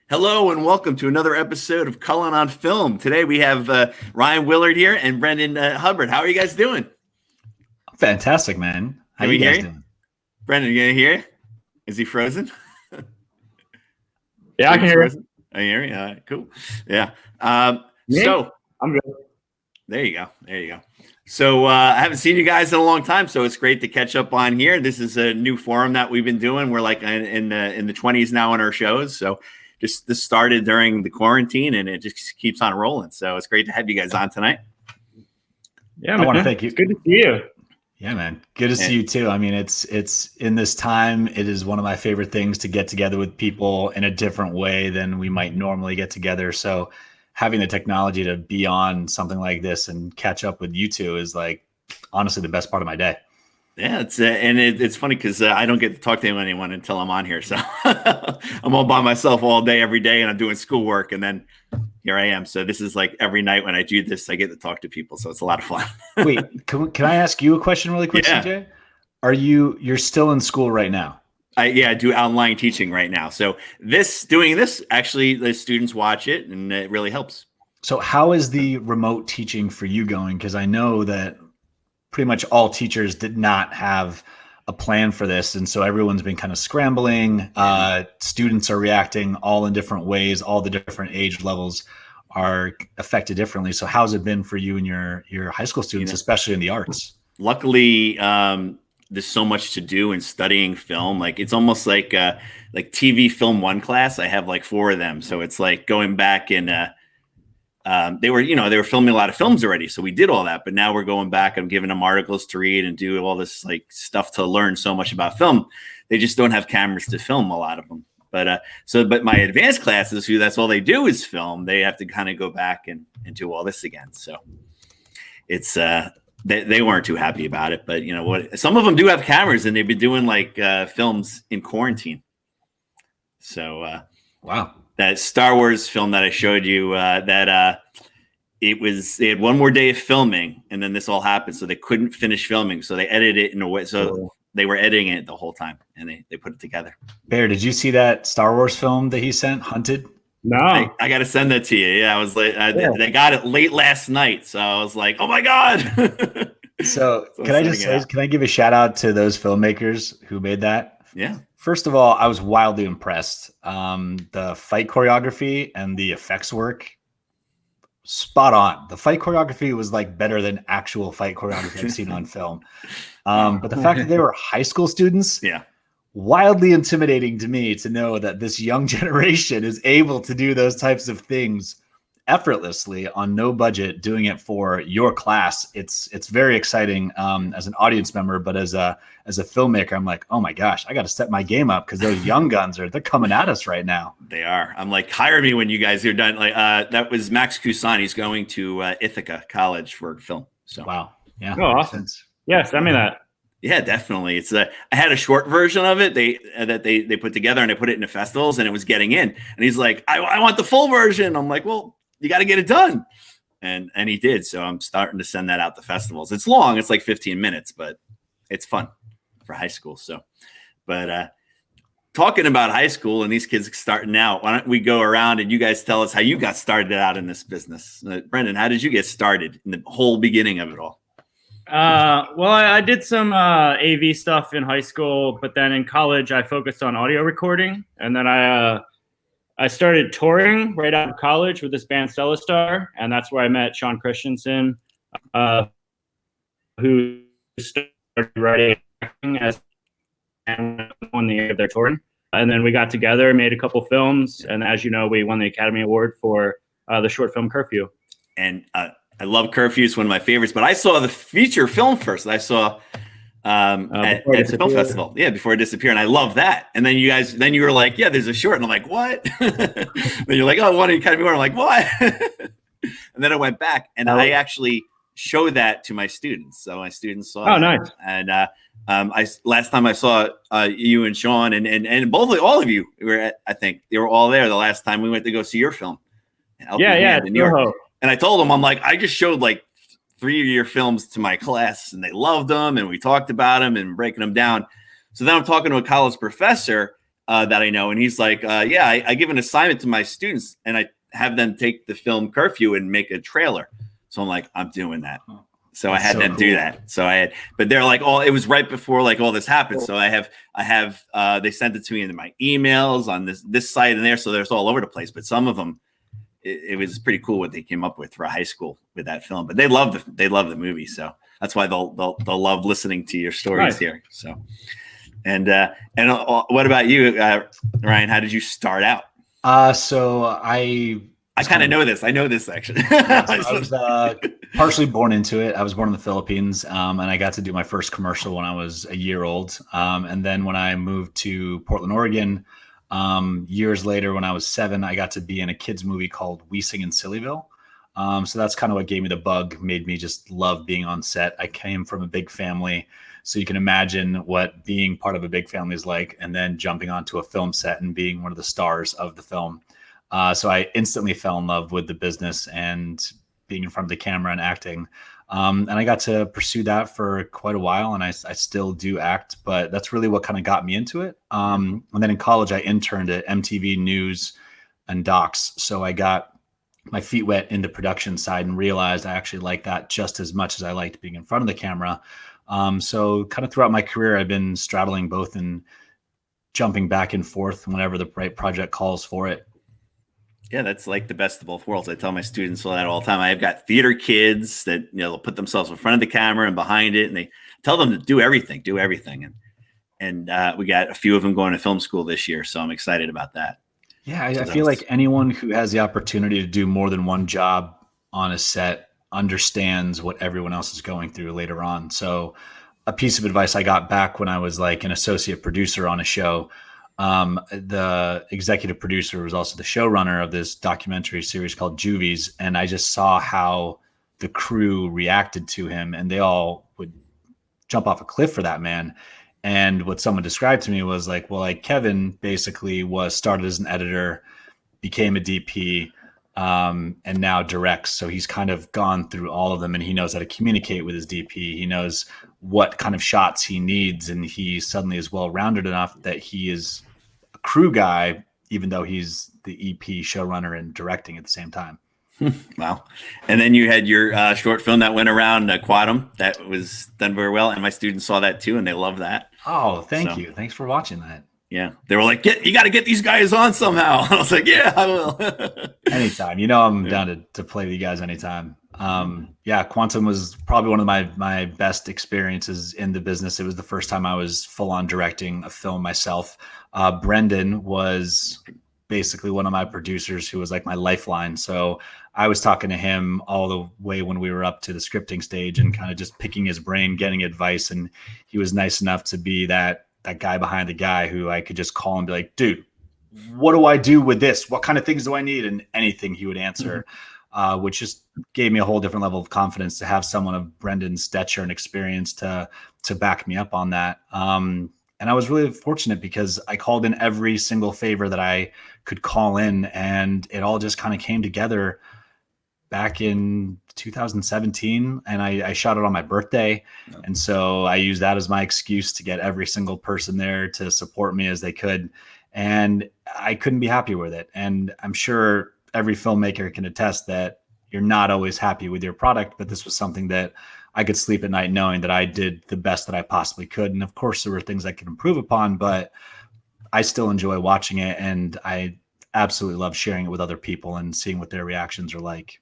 Hello and welcome to another episode of Cullen on Film. Today we have Ryan Willard here and Brenden Hubbard. How are you guys doing? Fantastic, man. How you guys doing? Brenden, you gonna hear? Is he frozen? Yeah, I can hear you. I hear you. All right, cool. Yeah. So I'm good. There you go. So I haven't seen you guys in a long time, so it's great to catch up on here. This is a new forum that we've been doing. We're like in the 20s now on our shows. So this started during the quarantine and it just keeps on rolling. So it's great to have you guys on tonight. Yeah, I want to thank you. It's good to see you. Yeah, man. Good to see you too. I mean, it's in this time, it is one of my favorite things to get together with people in a different way than we might normally get together. So having the technology to be on something like this and catch up with you two is like honestly the best part of my day. Yeah, it's funny because I don't get to talk to anyone until I'm on here. So I'm all by myself all day, every day, and I'm doing schoolwork. And then here I am. So this is like every night when I do this, I get to talk to people. So it's a lot of fun. Wait, can I ask you a question really quick, CJ? You're still in school right now? I do online teaching right now. So doing this, actually, the students watch it and it really helps. So how is the remote teaching for you going? Because I know that pretty much all teachers did not have a plan for this. And so everyone's been kind of scrambling. Students are reacting all in different ways. All the different age levels are affected differently. So how's it been for you and your high school students, especially in the arts? Luckily, there's so much to do in studying film. Like it's almost like TV film 1 class. I have like 4 of them. So it's like going back and they were filming a lot of films already. So we did all that, but now we're going back. I'm giving them articles to read and do all this like stuff to learn so much about film. They just don't have cameras to film a lot of them. But my advanced classes, that's all they do is film. They have to kind of go back and do all this again. So it's, they weren't too happy about it, but you know what? Some of them do have cameras and they've been doing like films in quarantine. So, wow. That Star Wars film that I showed you, they had one more day of filming and then this all happened. So they couldn't finish filming. So they edited it in a way. So they were editing it the whole time and they put it together. Bear, did you see that Star Wars film that he sent, Hunted? No, I got to send that to you. Yeah, I was like, they got it late last night. So I was like, oh my God. So can I give a shout out to those filmmakers who made that? Yeah. First of all, I was wildly impressed. The fight choreography and the effects work, spot on. The fight choreography was like better than actual fight choreography I've seen on film. But the fact that they were high school students, wildly intimidating to me to know that this young generation is able to do those types of things effortlessly on no budget, doing it for your class. It's very exciting as an audience member, but as a filmmaker, I'm like, oh my gosh, I got to step my game up because those young guns they're coming at us right now. They are. I'm like, hire me when you guys are done. Like that was Max Kusan. He's going to Ithaca College for film. So wow, yeah, oh, awesome. Yeah, send me that. Yeah, definitely. It's I had a short version of it they put together and they put it in the festivals and it was getting in. And he's like, I want the full version. I'm like, well, you got to get it done. And he did. So I'm starting to send that out to festivals. It's long. It's like 15 minutes, but it's fun for high school. So, but talking about high school and these kids starting out, why don't we go around and you guys tell us how you got started out in this business? Brenden, how did you get started in the whole beginning of it all? Well, I did some AV stuff in high school, but then in college I focused on audio recording. And then I started touring right out of college with this band Stellastar, and that's where I met Sean Christensen, who started writing as one year of their touring. And then we got together, made a couple films, and as you know, we won the Academy Award for the short film Curfew. And I love Curfew; it's one of my favorites. But I saw the feature film first. I saw at the film festival, before it disappeared, and I love that. And then you were like, yeah, there's a short, and I'm like, what? Then you're like, oh, I want to Academy Award. I'm like, what? And then I went back and I actually showed that to my students. So my students saw. Oh, nice. And last time I saw you and Sean and all of you were I think they were all there the last time we went to go see your film. Yeah, in New York. And I told them, I'm like, I just showed like 3 of your films to my class and they loved them and we talked about them and breaking them down. So then I'm talking to a college professor that I know, and he's like, yeah, I give an assignment to my students, and I have them take the film Curfew and make a trailer. So I'm like, I'm doing that. So I had them do that. So but they're like, it was right before like all this happened. So I have, they sent it to me into my emails on this site and there. So there's all over the place, but some of them, it was pretty cool what they came up with for a high school with that film, but they love the movie. So that's why they'll love listening to your stories here. So, and what about you, Ryan? How did you start out? So I kind of know this. I know this actually. I was partially born into it. I was born in the Philippines, and I got to do my first commercial when I was a year old. And then when I moved to Portland, Oregon, years later, when I was 7, I got to be in a kids movie called We Sing in Sillyville. So that's kind of what gave me the bug, made me just love being on set. I came from a big family, so you can imagine what being part of a big family is like, and then jumping onto a film set and being one of the stars of the film. So I instantly fell in love with the business and being in front of the camera and acting. And I got to pursue that for quite a while, and I still do act, but that's really what kind of got me into it. And then in college, I interned at MTV News and Docs. So I got my feet wet in the production side and realized I actually liked that just as much as I liked being in front of the camera. So kind of throughout my career, I've been straddling both and jumping back and forth whenever the right project calls for it. Yeah, that's like the best of both worlds. I tell my students that all the time. I've got theater kids that they'll put themselves in front of the camera and behind it, and they tell them to do everything. And we got a few of them going to film school this year, so I'm excited about that. Yeah, I feel like anyone who has the opportunity to do more than one job on a set understands what everyone else is going through later on. So a piece of advice I got back when I was like an associate producer on a show, the executive producer was also the showrunner of this documentary series called Juvies. And I just saw how the crew reacted to him, and they all would jump off a cliff for that man. And what someone described to me was like, well, like Kevin basically started as an editor, became a DP, and now directs. So he's kind of gone through all of them, and he knows how to communicate with his DP. He knows what kind of shots he needs, and he suddenly is well-rounded enough that he is a crew guy, even though he's the EP, showrunner, and directing at the same time. Wow. And then you had your short film that went around Quantum that was done very well, and my students saw that too, and they love that. Oh, thank you. Thanks for watching that. Yeah, they were like, you got to get these guys on somehow. I was like, yeah, I will. Anytime. I'm down to play with you guys anytime. Yeah, Quantum was probably one of my best experiences in the business. It was the first time I was full on directing a film myself. Brenden was basically one of my producers who was like my lifeline. So I was talking to him all the way when we were up to the scripting stage and kind of just picking his brain, getting advice. And he was nice enough to be that guy behind the guy who I could just call and be like, dude, what do I do with this? What kind of things do I need? And anything he would answer, which just gave me a whole different level of confidence to have someone of Brendan's stature and experience to back me up on that. And I was really fortunate because I called in every single favor that I could call in, and it all just kind of came together back in 2017. And I shot it on my birthday. And so I used that as my excuse to get every single person there to support me as they could. And I couldn't be happier with it. And I'm sure every filmmaker can attest that you're not always happy with your product, but this was something that I could sleep at night knowing that I did the best that I possibly could. And of course there were things I could improve upon, but I still enjoy watching it. And I absolutely love sharing it with other people and seeing what their reactions are like.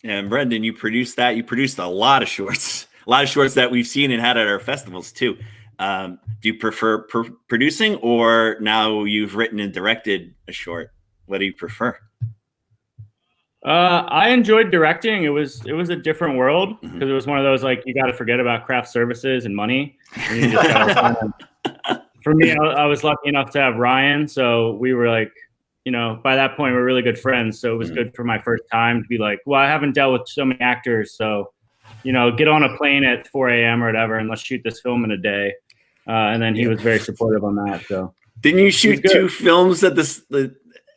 And Brenden, you produced that. You produced a lot of shorts that we've seen and had at our festivals too. Do you prefer producing, or now you've written and directed a short? What do you prefer? I enjoyed directing. It was a different world because it was one of those, like, you got to forget about craft services and money. And you just gotta for me, I was lucky enough to have Ryan. So we were like, by that point, we're really good friends. So it was good for my first time to be like, well, I haven't dealt with so many actors. So, get on a plane at 4 a.m. or whatever, and let's shoot this film in a day. And then he was very supportive on that. So didn't you shoot 2 films at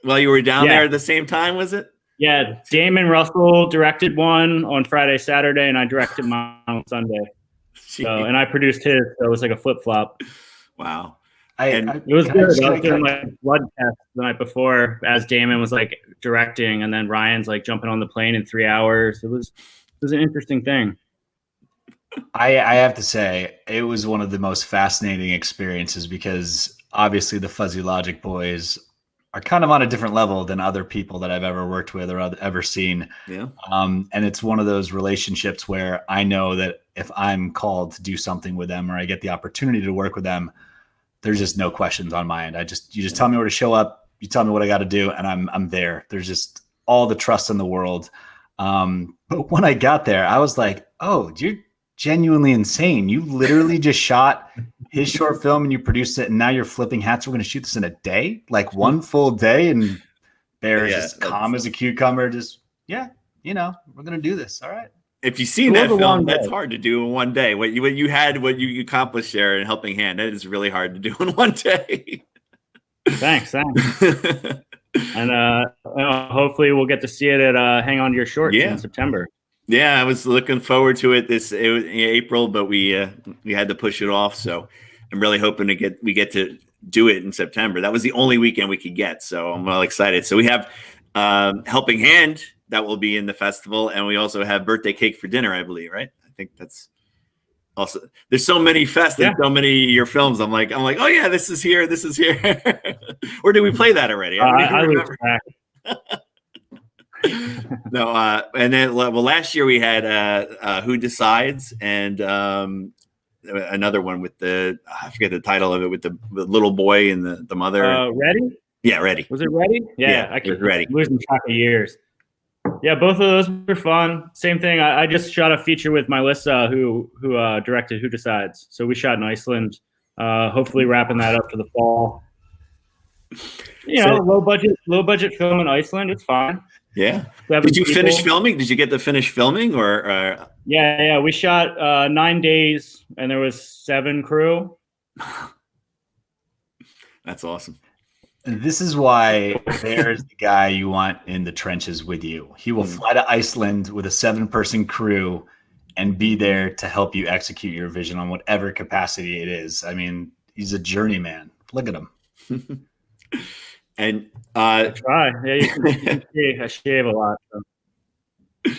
while you were down there at the same time? Was it? Yeah, Damon Russell directed one on Friday, Saturday, and I directed mine on Sunday. So, and I produced his. So it was like a flip flop. Wow, And it was can I good. just- I was can I- doing like blood test the night before as Damon was like directing, and then Ryan's like jumping on the plane in 3 hours. It was an interesting thing. I have to say, it was one of the most fascinating experiences because obviously the Fuzzy Logic boys are kind of on a different level than other people that I've ever worked with or ever seen. yeah, And it's one of those relationships where I know that if I'm called to do something with them or I get the opportunity to work with them, there's just no questions on my end. You just tell me where to show up, you tell me what I got to do, and I'm there. There's just all the trust in the world. But when I got there, I was like, oh, you're genuinely insane. You literally just shot his short film and you produced it, and now you're flipping hats. We're going to shoot this in a day, like one full day. And Bear's just calm as a cucumber. Just, yeah, we're going to do this. All right. if you've seen that film, that's hard to do in one day. What you accomplished there in Helping Hand, that is really hard to do in one day. Thanks. And hopefully we'll get to see it at Hang On to Your Shorts in September. Yeah, I was looking forward to it. It was in April, but we had to push it off. So I'm really hoping we get to do it in September. That was the only weekend we could get, so I'm well excited. So we have Helping Hand that will be in the festival, and we also have Birthday Cake for Dinner, I believe, right? I think that's also. There's so many fests and so many of your films. I'm like, oh yeah, this is here. Or did we play that already? I don't even remember. No, and then last year we had Who Decides and another one with I forget the title of it, with the little boy and the mother. Ready? Yeah, Ready. Was it Ready? Yeah, I keep losing track of years. Yeah, both of those were fun. Same thing. I just shot a feature with Melissa, who directed Who Decides. So we shot in Iceland. Hopefully wrapping that up for the fall. Low budget film in Iceland. It's fine. Yeah. Did you finish filming? Did you get to finish filming or? Yeah. We shot 9 days, and there was 7 crew. That's awesome. This is why there's the guy you want in the trenches with you. He will fly to Iceland with a 7-person crew and be there to help you execute your vision on whatever capacity it is. I mean, he's a journeyman. Look at him. And I try. Yeah, you can see I shave a lot. So.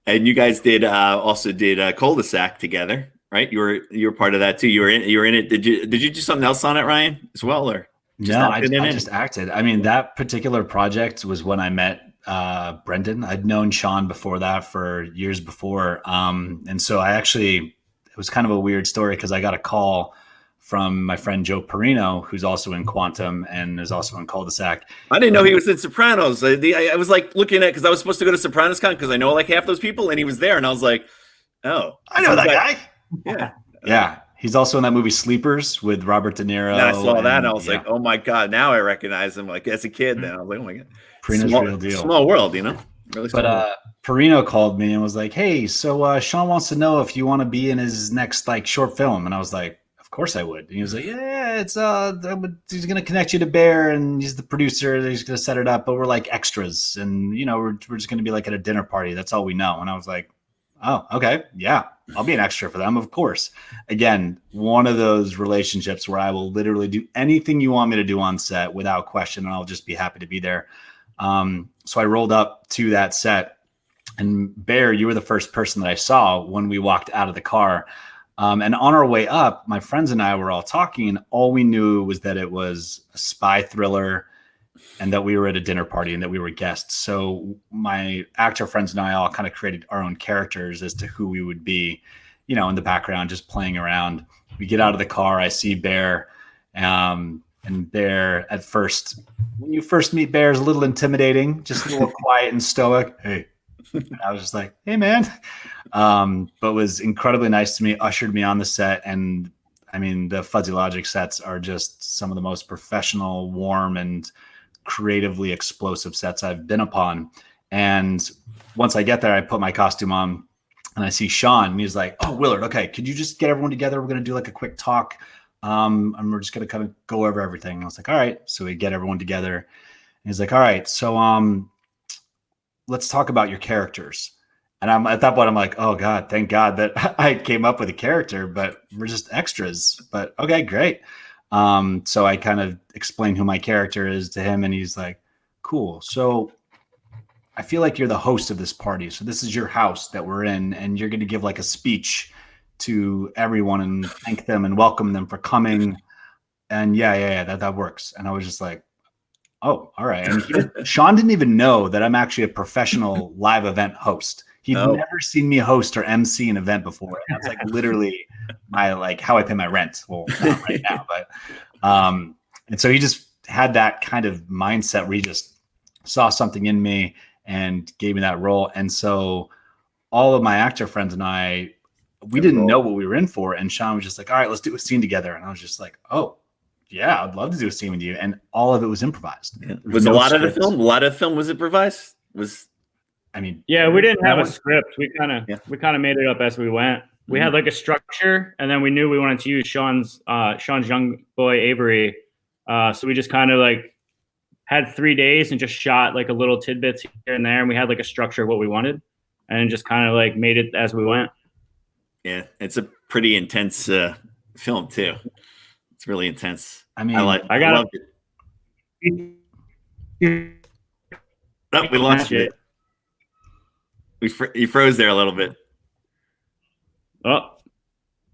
And you guys also did Cul-de-sac together, right? You were part of that too. You were in it. Did you do something else on it, Ryan, as well, or? No, I just acted. I mean, that particular project was when I met Brenden. I'd known Sean before that for years before. And so it was kind of a weird story because I got a call from my friend Joe Perino, who's also in Quantum and is also in Cul-de-sac. I didn't know he was in Sopranos. I was like looking at, because I was supposed to go to Sopranos Con because I know like half those people, and he was there, and I was like, oh. I know that guy. Yeah. Yeah. He's also in that movie Sleepers with Robert De Niro. And I saw that, and I was like, oh my God, now I recognize him. Like as a kid, then I was like, oh my God. Perino's real deal. Small world, Really but Perino called me and was like, hey, so Sean wants to know if you want to be in his next like short film. And I was like, of course I would. And he was like, yeah, it's he's gonna connect you to Bear, and he's the producer. He's gonna set it up, but we're like extras, and we're just gonna be like at a dinner party. That's all we know. And I was like, oh, okay, yeah, I'll be an extra for them, of course. Again, one of those relationships where I will literally do anything you want me to do on set without question, and I'll just be happy to be there. So I rolled up to that set, and Bear, you were the first person that I saw when we walked out of the car. And on our way up, my friends and I were all talking, and all we knew was that it was a spy thriller and that we were at a dinner party and that we were guests. So my actor friends and I all kind of created our own characters as to who we would be, in the background, just playing around. We get out of the car, I see Bear, and Bear at first, when you first meet Bear, is a little intimidating, just a little quiet and stoic. Hey. And I was just like, hey, man. But was incredibly nice to me, ushered me on the set. And I mean, the Fuzzy Logic sets are just some of the most professional, warm, and creatively explosive sets I've been upon. And once I get there, I put my costume on and I see Sean, and he's like, oh, Willard, okay, could you just get everyone together? We're going to do like a quick talk. And we're just going to kind of go over everything. And I was like, all right. So we get everyone together. And he's like, all right, so let's talk about your characters. And I'm at that point, I'm like, oh God, thank God that I came up with a character, but we're just extras. But okay, great. So I kind of explain who my character is to him, and he's like, cool. So I feel like you're the host of this party. So this is your house that we're in, and you're going to give like a speech to everyone and thank them and welcome them for coming. And yeah, that works. And I was just like, oh, all right. And Sean didn't even know that I'm actually a professional live event host. He'd never seen me host or MC an event before. And that's like literally how I pay my rent. Well, not right now, but and so he just had that kind of mindset where he just saw something in me and gave me that role. And so all of my actor friends and I, we didn't know what we were in for. And Sean was just like, all right, let's do a scene together. And I was just like, oh, yeah, I'd love to do a scene with you. And all of it was improvised. Yeah. Was no a lot script. Of the film? A lot of film was improvised? Yeah, we didn't have a script. We kind of made it up as we went. We had like a structure, and then we knew we wanted to use Sean's young boy Avery. So we just kind of like had 3 days and just shot like a little tidbits here and there, and we had like a structure of what we wanted, and just kind of like made it as we went. Yeah, it's a pretty intense film too. It's really intense. I loved it. Oh, we lost it. You froze there a little bit. Oh,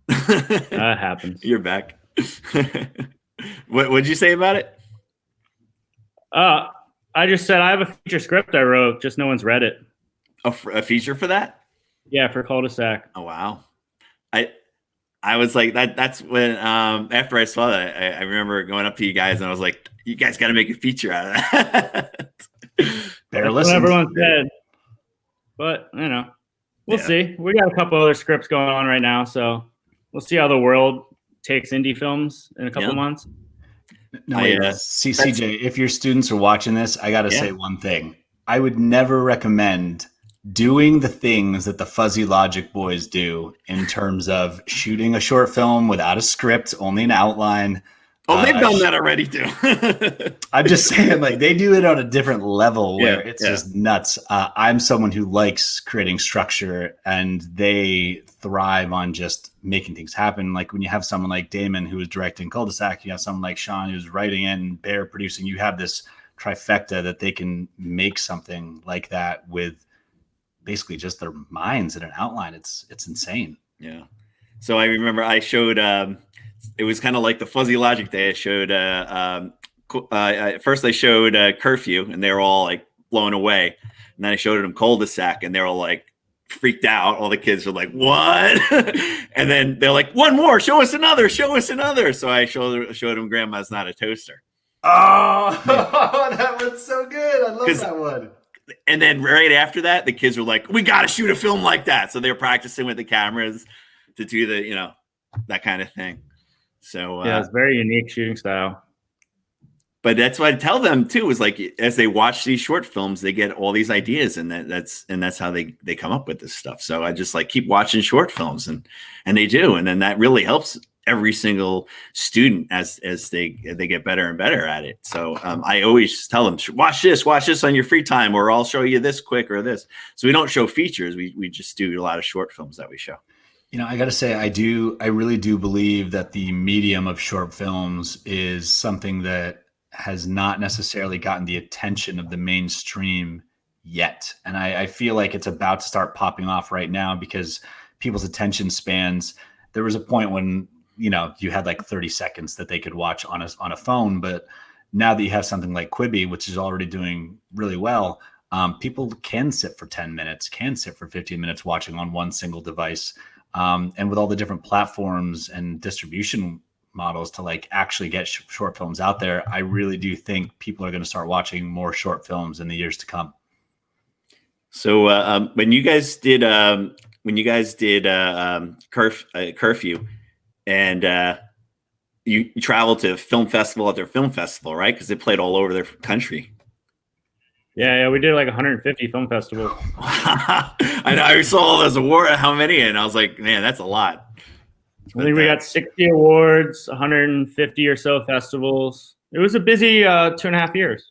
that happens. You're back. What'd you say about it? I just said I have a feature script I wrote, just no one's read it. A feature for that? Yeah, for Cul-de-sac. Oh wow. I was like that's when after I saw that I remember going up to you guys and I was like, you guys got to make a feature out of that. Better listen. Everyone said, but we'll see. We got a couple other scripts going on right now, so we'll see how the world takes indie films in a couple months. No, CJ, if your students are watching this, I got to say one thing. I would never recommend doing the things that the Fuzzy Logic boys do in terms of shooting a short film without a script, only an outline. Oh, they've done that already too. I'm just saying, like, they do it on a different level where it's just nuts. I'm someone who likes creating structure, and they thrive on just making things happen. Like when you have someone like Damon who is directing Cul-de-sac, you have someone like Sean who's writing it, and Bear producing. You have this trifecta that they can make something like that with basically just their minds and an outline. It's insane. Yeah. So I remember I showed it was kind of like the Fuzzy Logic day. I showed first I showed Curfew, and they were all like blown away, and then I showed them Cul-de-sac, and they were all like freaked out. All the kids were like, what? And then they're like, one more, show us another. So I showed them Grandma's Not a Toaster. Oh, that was so good. I love that one. And then right after that, the kids were like, we got to shoot a film like that. So they were practicing with the cameras to do the, that kind of thing. So yeah, it's very unique shooting style. But that's what I tell them too, is like, as they watch these short films, they get all these ideas, and that's how they come up with this stuff. So I just like keep watching short films, and they do. And then that really helps every single student as they get better and better at it. So I always tell them, watch this on your free time, or I'll show you this quick or this. So we don't show features. We just do a lot of short films that we show. I got to say, I really do believe that the medium of short films is something that has not necessarily gotten the attention of the mainstream yet. And I feel like it's about to start popping off right now, because people's attention spans, there was a point when, you had like 30 seconds that they could watch on a phone. But now that you have something like Quibi, which is already doing really well, people can sit for 10 minutes, can sit for 15 minutes watching on one single device. And with all the different platforms and distribution models to like actually get short films out there, I really do think people are going to start watching more short films in the years to come. So when you guys did Curfew, and you traveled to film festival after film festival, right? Because they played all over their country. Yeah, we did like 150 film festivals. I know. I saw all those awards, how many, and I was like, man, that's a lot. I think we got 60 awards, 150 or so festivals. It was a busy 2.5 years.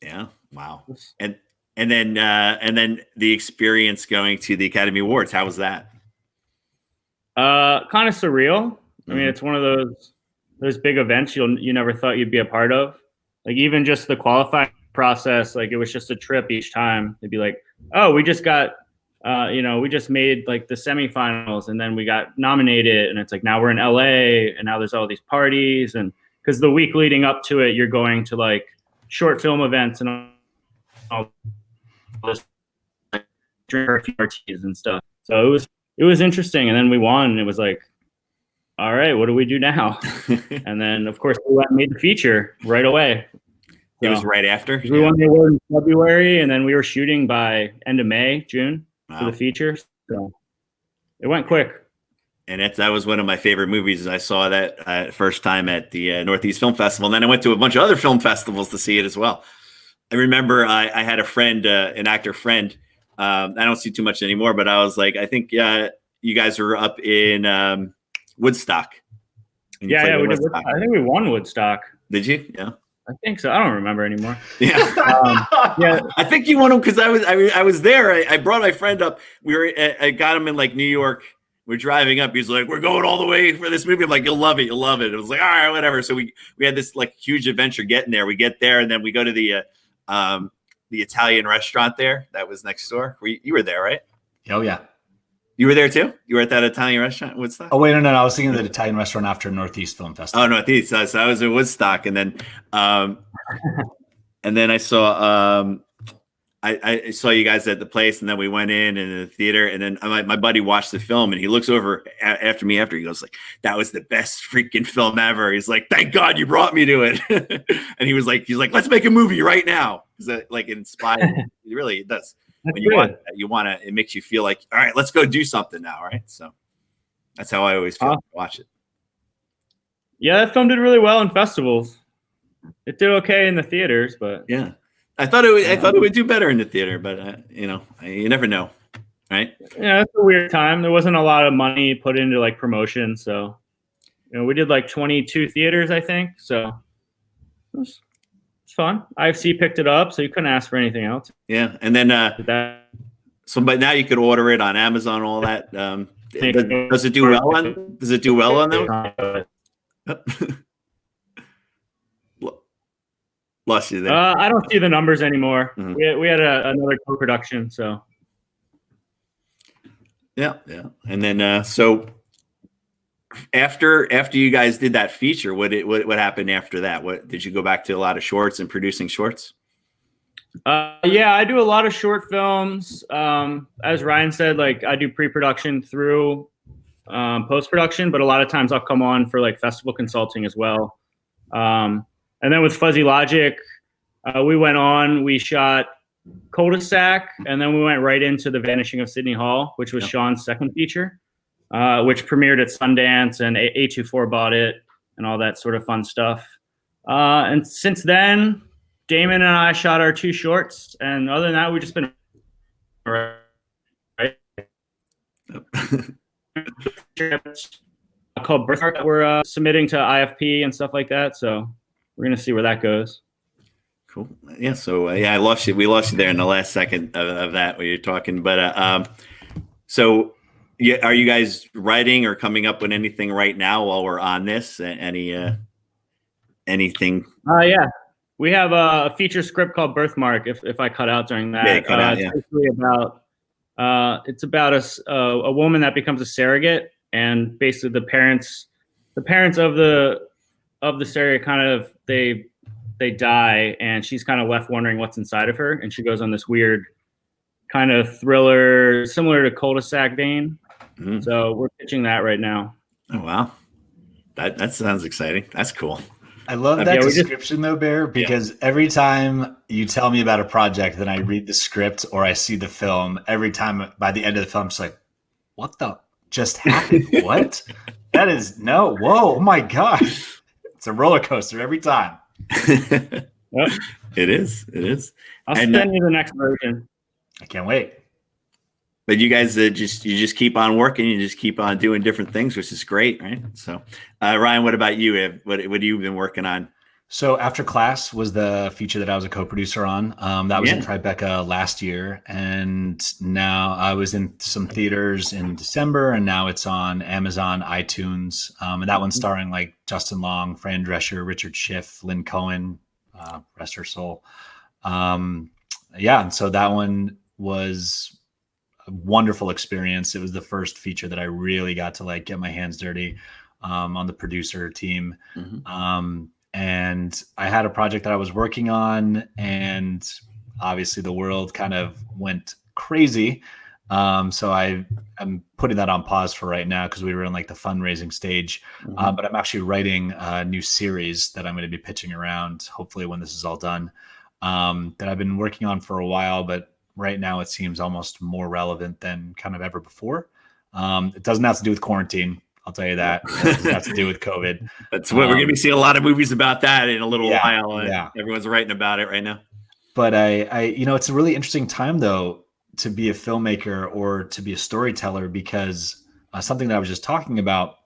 Yeah, wow. And then the experience going to the Academy Awards, how was that? Kind of surreal. I mean, it's one of those those big events you never thought you'd be a part of. Like even just the qualifying process, like it was just a trip each time. They'd be like, oh, we just got, we just made like the semifinals and then we got nominated. And it's like, now we're in LA and now there's all these parties. And because the week leading up to it, you're going to like short film events and all this, like, drink parties and stuff. So it was interesting. And then we won and it was like, all right, what do we do now? And then, of course, we went and made the feature right away. It was right after? We won the award in February, and then we were shooting by end of May, June for the feature. So it went quick. And that was one of my favorite movies. I saw that first time at the Northeast Film Festival. And then I went to a bunch of other film festivals to see it as well. I remember I had a friend, an actor friend. I don't see too much anymore, but I was like, I think you guys were up in Woodstock. Yeah, we did. I think we won Woodstock. Did you? Yeah, I think so. I don't remember anymore. Yeah, yeah. I think you won them because I was there. I brought my friend up. I got him in like New York. We're driving up. He's like, "We're going all the way for this movie." I'm like, "You'll love it. You'll love it." It was like, "All right, whatever." So we had this like huge adventure getting there. We get there and then we go to the Italian restaurant there that was next door. You were there, right? Oh yeah. You were there too? You were at that Italian restaurant in Woodstock? Oh, wait, no. I was thinking of the Italian restaurant after Northeast Film Festival. Oh, Northeast. So I was in Woodstock, and then I saw I saw you guys at the place, and then we went in the theater, and then my buddy watched the film, and he looks over after me he goes like, "That was the best freaking film ever." He's like, "Thank God you brought me to it." And he's like, "Let's make a movie right now." Like it inspired. It really does. That's when you want to, it makes you feel like, all right, let's go do something now, right? So that's how I always feel watch it. Yeah, that film did really well in festivals. It did okay in the theaters, but yeah, I thought it would do better in the theater, but you never know, right? Yeah, it's a weird time. There wasn't a lot of money put into like promotion, so we did like 22 theaters, I think. So it's fun. IFC picked it up, so you couldn't ask for anything else. Yeah, and then but now you could order it on Amazon, all that. Does it do well on? Does it do well on those? Lost you there. I don't see the numbers anymore. Mm-hmm. We had another co-production, so yeah. And then so after you guys did that feature, what happened after that? What did you go back to a lot of shorts and producing shorts? Yeah, I do a lot of short films. As Ryan said, like I do pre-production through post-production, but a lot of times I'll come on for like festival consulting as well. And then with Fuzzy Logic, we shot Cul-de-sac, and then we went right into The Vanishing of Sydney Hall, which was Sean's second feature, which premiered at Sundance, and A24 bought it and all that sort of fun stuff. And since then, Damon and I shot our 2 shorts, and other than that, we've just been called Birthmark that we're submitting to IFP and stuff like that. So we're gonna see where that goes. Cool. Yeah. So I lost you. We lost you there in the last second of that when you're talking. But so yeah, are you guys writing or coming up with anything right now while we're on this? Anything? Yeah. We have a feature script called Birthmark. If I cut out during that, it's basically about a woman that becomes a surrogate, and basically the parents of the surrogate kind of they die, and she's kind of left wondering what's inside of her, and she goes on this weird kind of thriller similar to Cul-de-sac vein. Mm-hmm. So we're pitching that right now. Oh wow, that sounds exciting. That's cool. I love that description though, Bear, because every time you tell me about a project, then I read the script or I see the film, every time by the end of the film, I'm just like, what the just happened? What? That is whoa, oh my gosh. It's a roller coaster every time. Yep. It is. I'll send you the next version. I can't wait. But you guys just keep on working. You just keep on doing different things, which is great, right? So, Ryan, what about you? What have you been working on? So After Class was the feature that I was a co-producer on. That was in Yeah. Tribeca last year, and now I was in some theaters in December, and now it's on Amazon, iTunes, and that one's starring like Justin Long, Fran Drescher, Richard Schiff, Lynn Cohen, rest her soul. Yeah, and so that one was a wonderful experience. It was the first feature that I really got to like get my hands dirty on the producer team. And I had a project that I was working on, and obviously the world kind of went crazy. So I'm putting that on pause for right now because we were in like the fundraising stage. But I'm actually writing a new series that I'm going to be pitching around, hopefully when this is all done, that I've been working on for a while, but right now it seems almost more relevant than kind of ever before. It doesn't have to do with quarantine. I'll tell you that. It doesn't have to do with COVID. That's what we're going to be seeing a lot of movies about that in a little while. Yeah. Everyone's writing about it right now. But I, it's a really interesting time though, to be a filmmaker or to be a storyteller, because something that I was just talking about,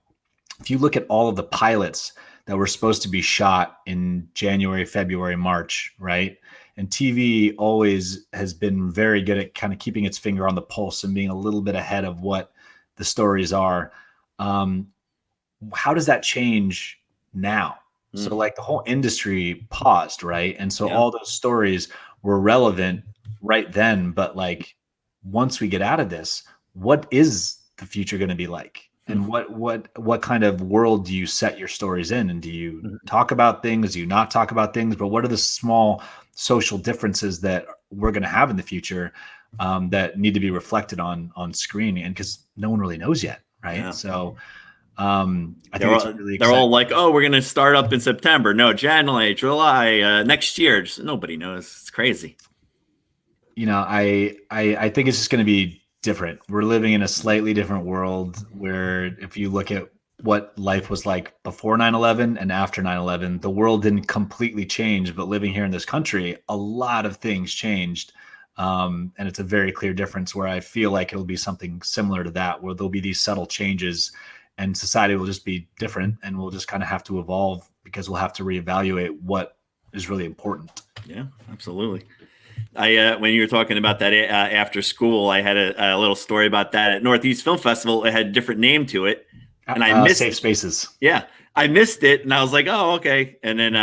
if you look at all of the pilots that were supposed to be shot in January, February, March, right? And TV always has been very good at kind of keeping its finger on the pulse and being a little bit ahead of what the stories are. How does that change now? So like the whole industry paused, right? And so all those stories were relevant right then, but like once we get out of this, what is the future going to be like? And what kind of world do you set your stories in? And do you talk about things? Do you not talk about things? But what are the small social differences that we're going to have in the future that need to be reflected on screen? And because no one really knows yet, right? Yeah. So I think it's really exciting. They're all like, oh, we're going to start up in September. No, January, July, next year. Just, nobody knows. It's crazy. You know, I think it's just going to be different. We're living in a slightly different world where if you look at what life was like before 9/11 and after 9/11, the world didn't completely change, but living here in this country, a lot of things changed. And it's a very clear difference where I feel like it'll be something similar to that, where there'll be these subtle changes and society will just be different, and we'll just kind of have to evolve because we'll have to reevaluate what is really important. Yeah, absolutely. When you were talking about that after school, I had a little story about that at Northeast Film Festival. It had a different name to it, and I missed Safe Spaces. Yeah, I missed it, and I was like, "Oh, okay." And then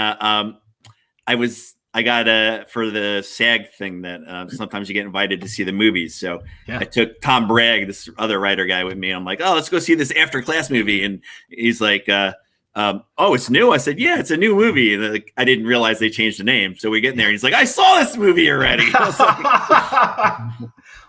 I got for the SAG thing that sometimes you get invited to see the movies. So I took Tom Bragg, this other writer guy, with me. I'm like, "Oh, let's go see this After Class movie," and he's like, "Oh, it's new?" I said, "Yeah, it's a new movie." And like, I didn't realize they changed the name. So we get in there, and he's like, "I saw this movie already."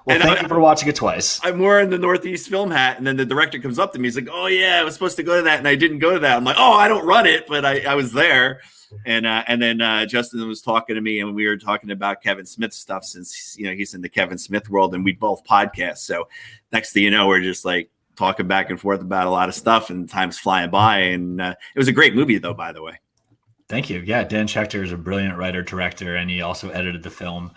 Well, thank you for watching it twice. I'm wearing the Northeast Film hat, and then the director comes up to me. He's like, "Oh yeah, I was supposed to go to that, and I didn't go to that." I'm like, "Oh, I don't run it, but I was there." And then Justin was talking to me, and we were talking about Kevin Smith stuff, since he's in the Kevin Smith world, and we both podcast. So next thing you know, we're just like talking back and forth about a lot of stuff, and time's flying by. And it was a great movie, though, by the way. Thank you. Yeah, Dan Schechter is a brilliant writer, director, and he also edited the film.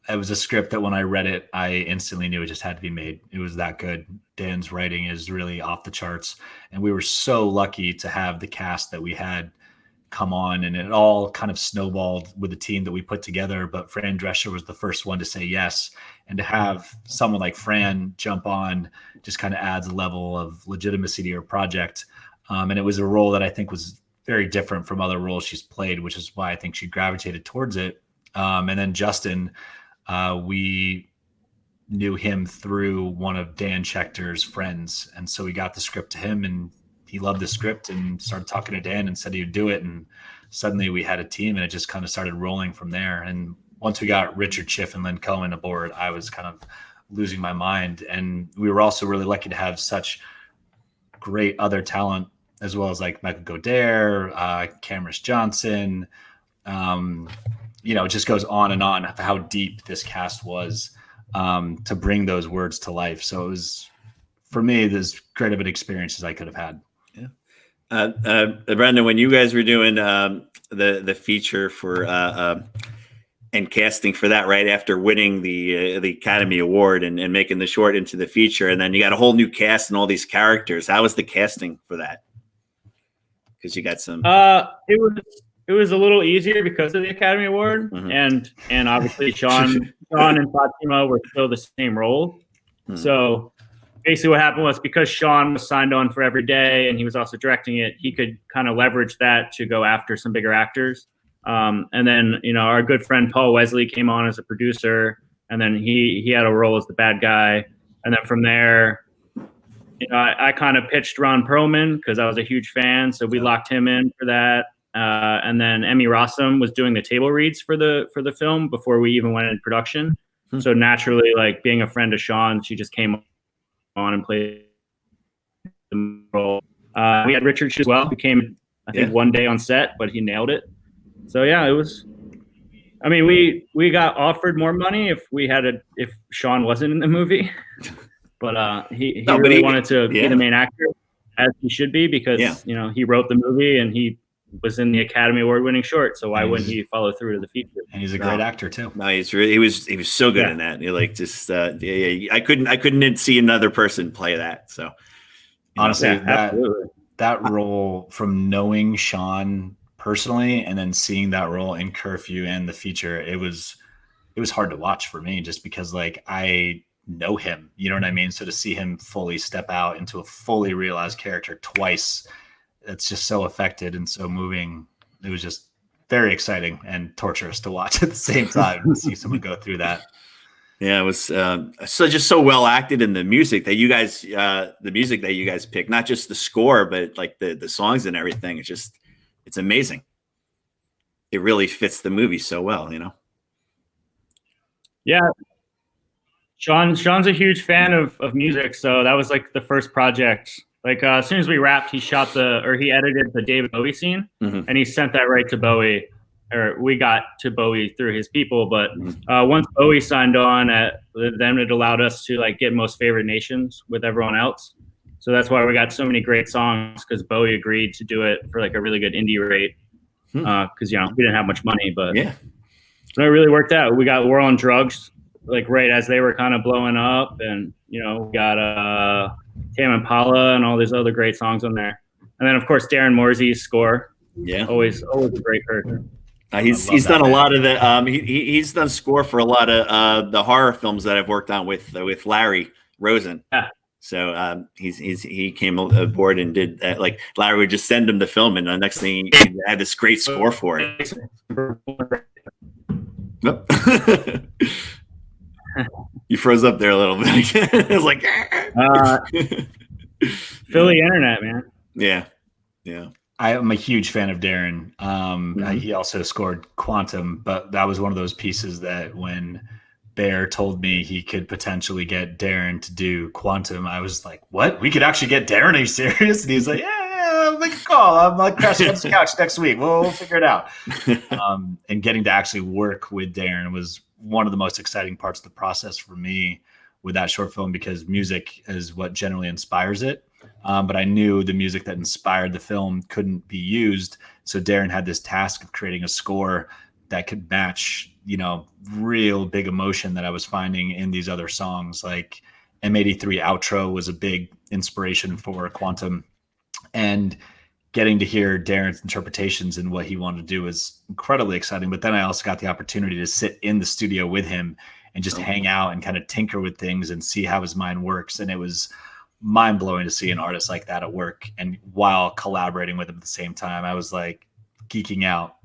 It was a script that when I read it, I instantly knew it just had to be made. It was that good. Dan's writing is really off the charts, and we were so lucky to have the cast that we had come on, and it all kind of snowballed with the team that we put together. But Fran Drescher was the first one to say yes, and to have someone like Fran jump on just kind of adds a level of legitimacy to your project. And it was a role that I think was very different from other roles she's played, which is why I think she gravitated towards it. And then Justin, we knew him through one of Dan Schechter's friends, and so we got the script to him, and he loved the script and started talking to Dan and said he'd do it. And suddenly we had a team, and it just kind of started rolling from there. And once we got Richard Schiff and Lynn Cohen aboard, I was kind of losing my mind. And we were also really lucky to have such great other talent, as well as like Michael Godair, Cameron Johnson. It just goes on and on of how deep this cast was to bring those words to life. So it was, for me, as great of an experience as I could have had. Brenden, when you guys were doing the feature for and casting for that right after winning the Academy Award and making the short into the feature, and then you got a whole new cast and all these characters, how was the casting for that? Because you got some. It was a little easier because of the Academy Award, and obviously Sean and Fatima were still the same role. So basically, what happened was because Sean was signed on for every day, and he was also directing it, he could kind of leverage that to go after some bigger actors. And then our good friend Paul Wesley came on as a producer, and then he had a role as the bad guy. And then from there, I kind of pitched Ron Perlman because I was a huge fan, so we locked him in for that. And then Emmy Rossum was doing the table reads for the film before we even went into production. So naturally, like being a friend of Sean, she just came on and played the role. We had Richard as well, who came I think one day on set, but he nailed it. So yeah, it was. I mean, we got offered more money if Sean wasn't in the movie, but he really wanted to be the main actor, as he should be, because he wrote the movie and he was in the Academy Award-winning short. So why wouldn't he follow through to the feature? And he's a great actor too. No, he was so good in that. Like just I couldn't see another person play that. So honestly, that role, from knowing Sean personally and then seeing that role in Curfew and the feature, it was hard to watch for me, just because like I know him, you know what I mean? So to see him fully step out into a fully realized character twice, it's just so affected and so moving. It was just very exciting and torturous to watch at the same time to see someone go through that. Yeah, it was so well acted, in the music that you guys picked, not just the score, but like the songs and everything. It's amazing. It really fits the movie so well, Yeah. Sean's a huge fan of music, so that was like the first project. Like as soon as we wrapped, he edited the David Bowie scene, and he sent that right to Bowie, or we got to Bowie through his people. But once Bowie signed on, then it allowed us to like get Most Favored Nations with everyone else. So that's why we got so many great songs, because Bowie agreed to do it for like a really good indie rate. Because we didn't have much money, but it really worked out. We got War on Drugs like right as they were kind of blowing up, and we got Tame Impala and all these other great songs on there. And then of course Darren Morsey's score. Yeah, always a great person. He's done a lot of the he's done score for a lot of the horror films that I've worked on with Larry Rosen. Yeah. So he came aboard and did that. Like Larry would just send him the film, and the next thing he had this great score for it. You froze up there a little bit. It was like Philly internet, man. Yeah. I am a huge fan of Darren. He also scored Quantum, but that was one of those pieces that when Bear told me he could potentially get Darren to do Quantum, I was like, what? We could actually get Darren? Are you serious? And he's like, yeah, make a call. I'm like crashing on the couch next week. We'll figure it out. And getting to actually work with Darren was one of the most exciting parts of the process for me with that short film, because music is what generally inspires it. But I knew the music that inspired the film couldn't be used. So Darren had this task of creating a score that could match, real big emotion that I was finding in these other songs. Like M83 Outro was a big inspiration for Quantum, and getting to hear Darren's interpretations and what he wanted to do was incredibly exciting. But then I also got the opportunity to sit in the studio with him and just hang out and kind of tinker with things and see how his mind works. And it was mind blowing to see an artist like that at work, and while collaborating with him at the same time, I was like geeking out.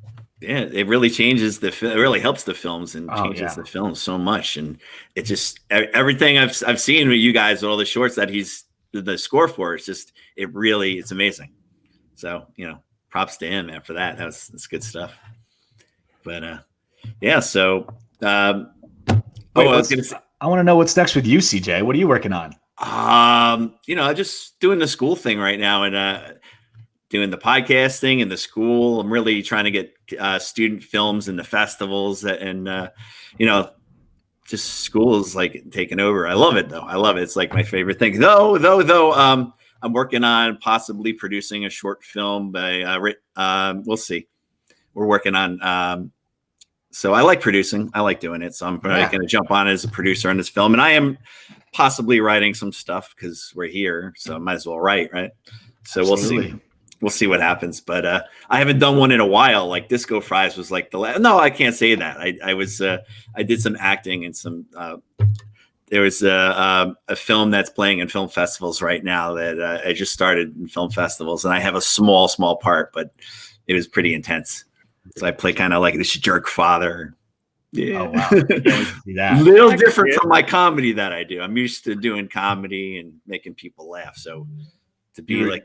Yeah, it really changes it really helps the films and changes the film so much. And it just, everything I've seen with you guys, all the shorts that he's the score for, it's amazing. So, props to him, man, for that. That's good stuff. But so I want to know what's next with you, CJ. What are you working on? Just doing the school thing right now, and doing the podcasting and the school. I'm really trying to get student films in the festivals, and just school is like taking over. I love it though. I love it. It's like my favorite thing. Though, I'm working on possibly producing a short film by we'll see. We're working on so I like producing. I like doing it. So I'm probably going to jump on as a producer on this film, and I am possibly writing some stuff because we're here, so I might as well write, right? So Absolutely. We'll see. we'll see what happens. But I haven't done one in a while. Like Disco Fries was like the last. No, I can't say that. I did some acting and some. There was a film that's playing in film festivals right now that I just started in film festivals, and I have a small part, but it was pretty intense. So I play kind of like this jerk father. Yeah. Oh, wow. Yeah, see that. Little different from my comedy that I do. I'm used to doing comedy and making people laugh. So to be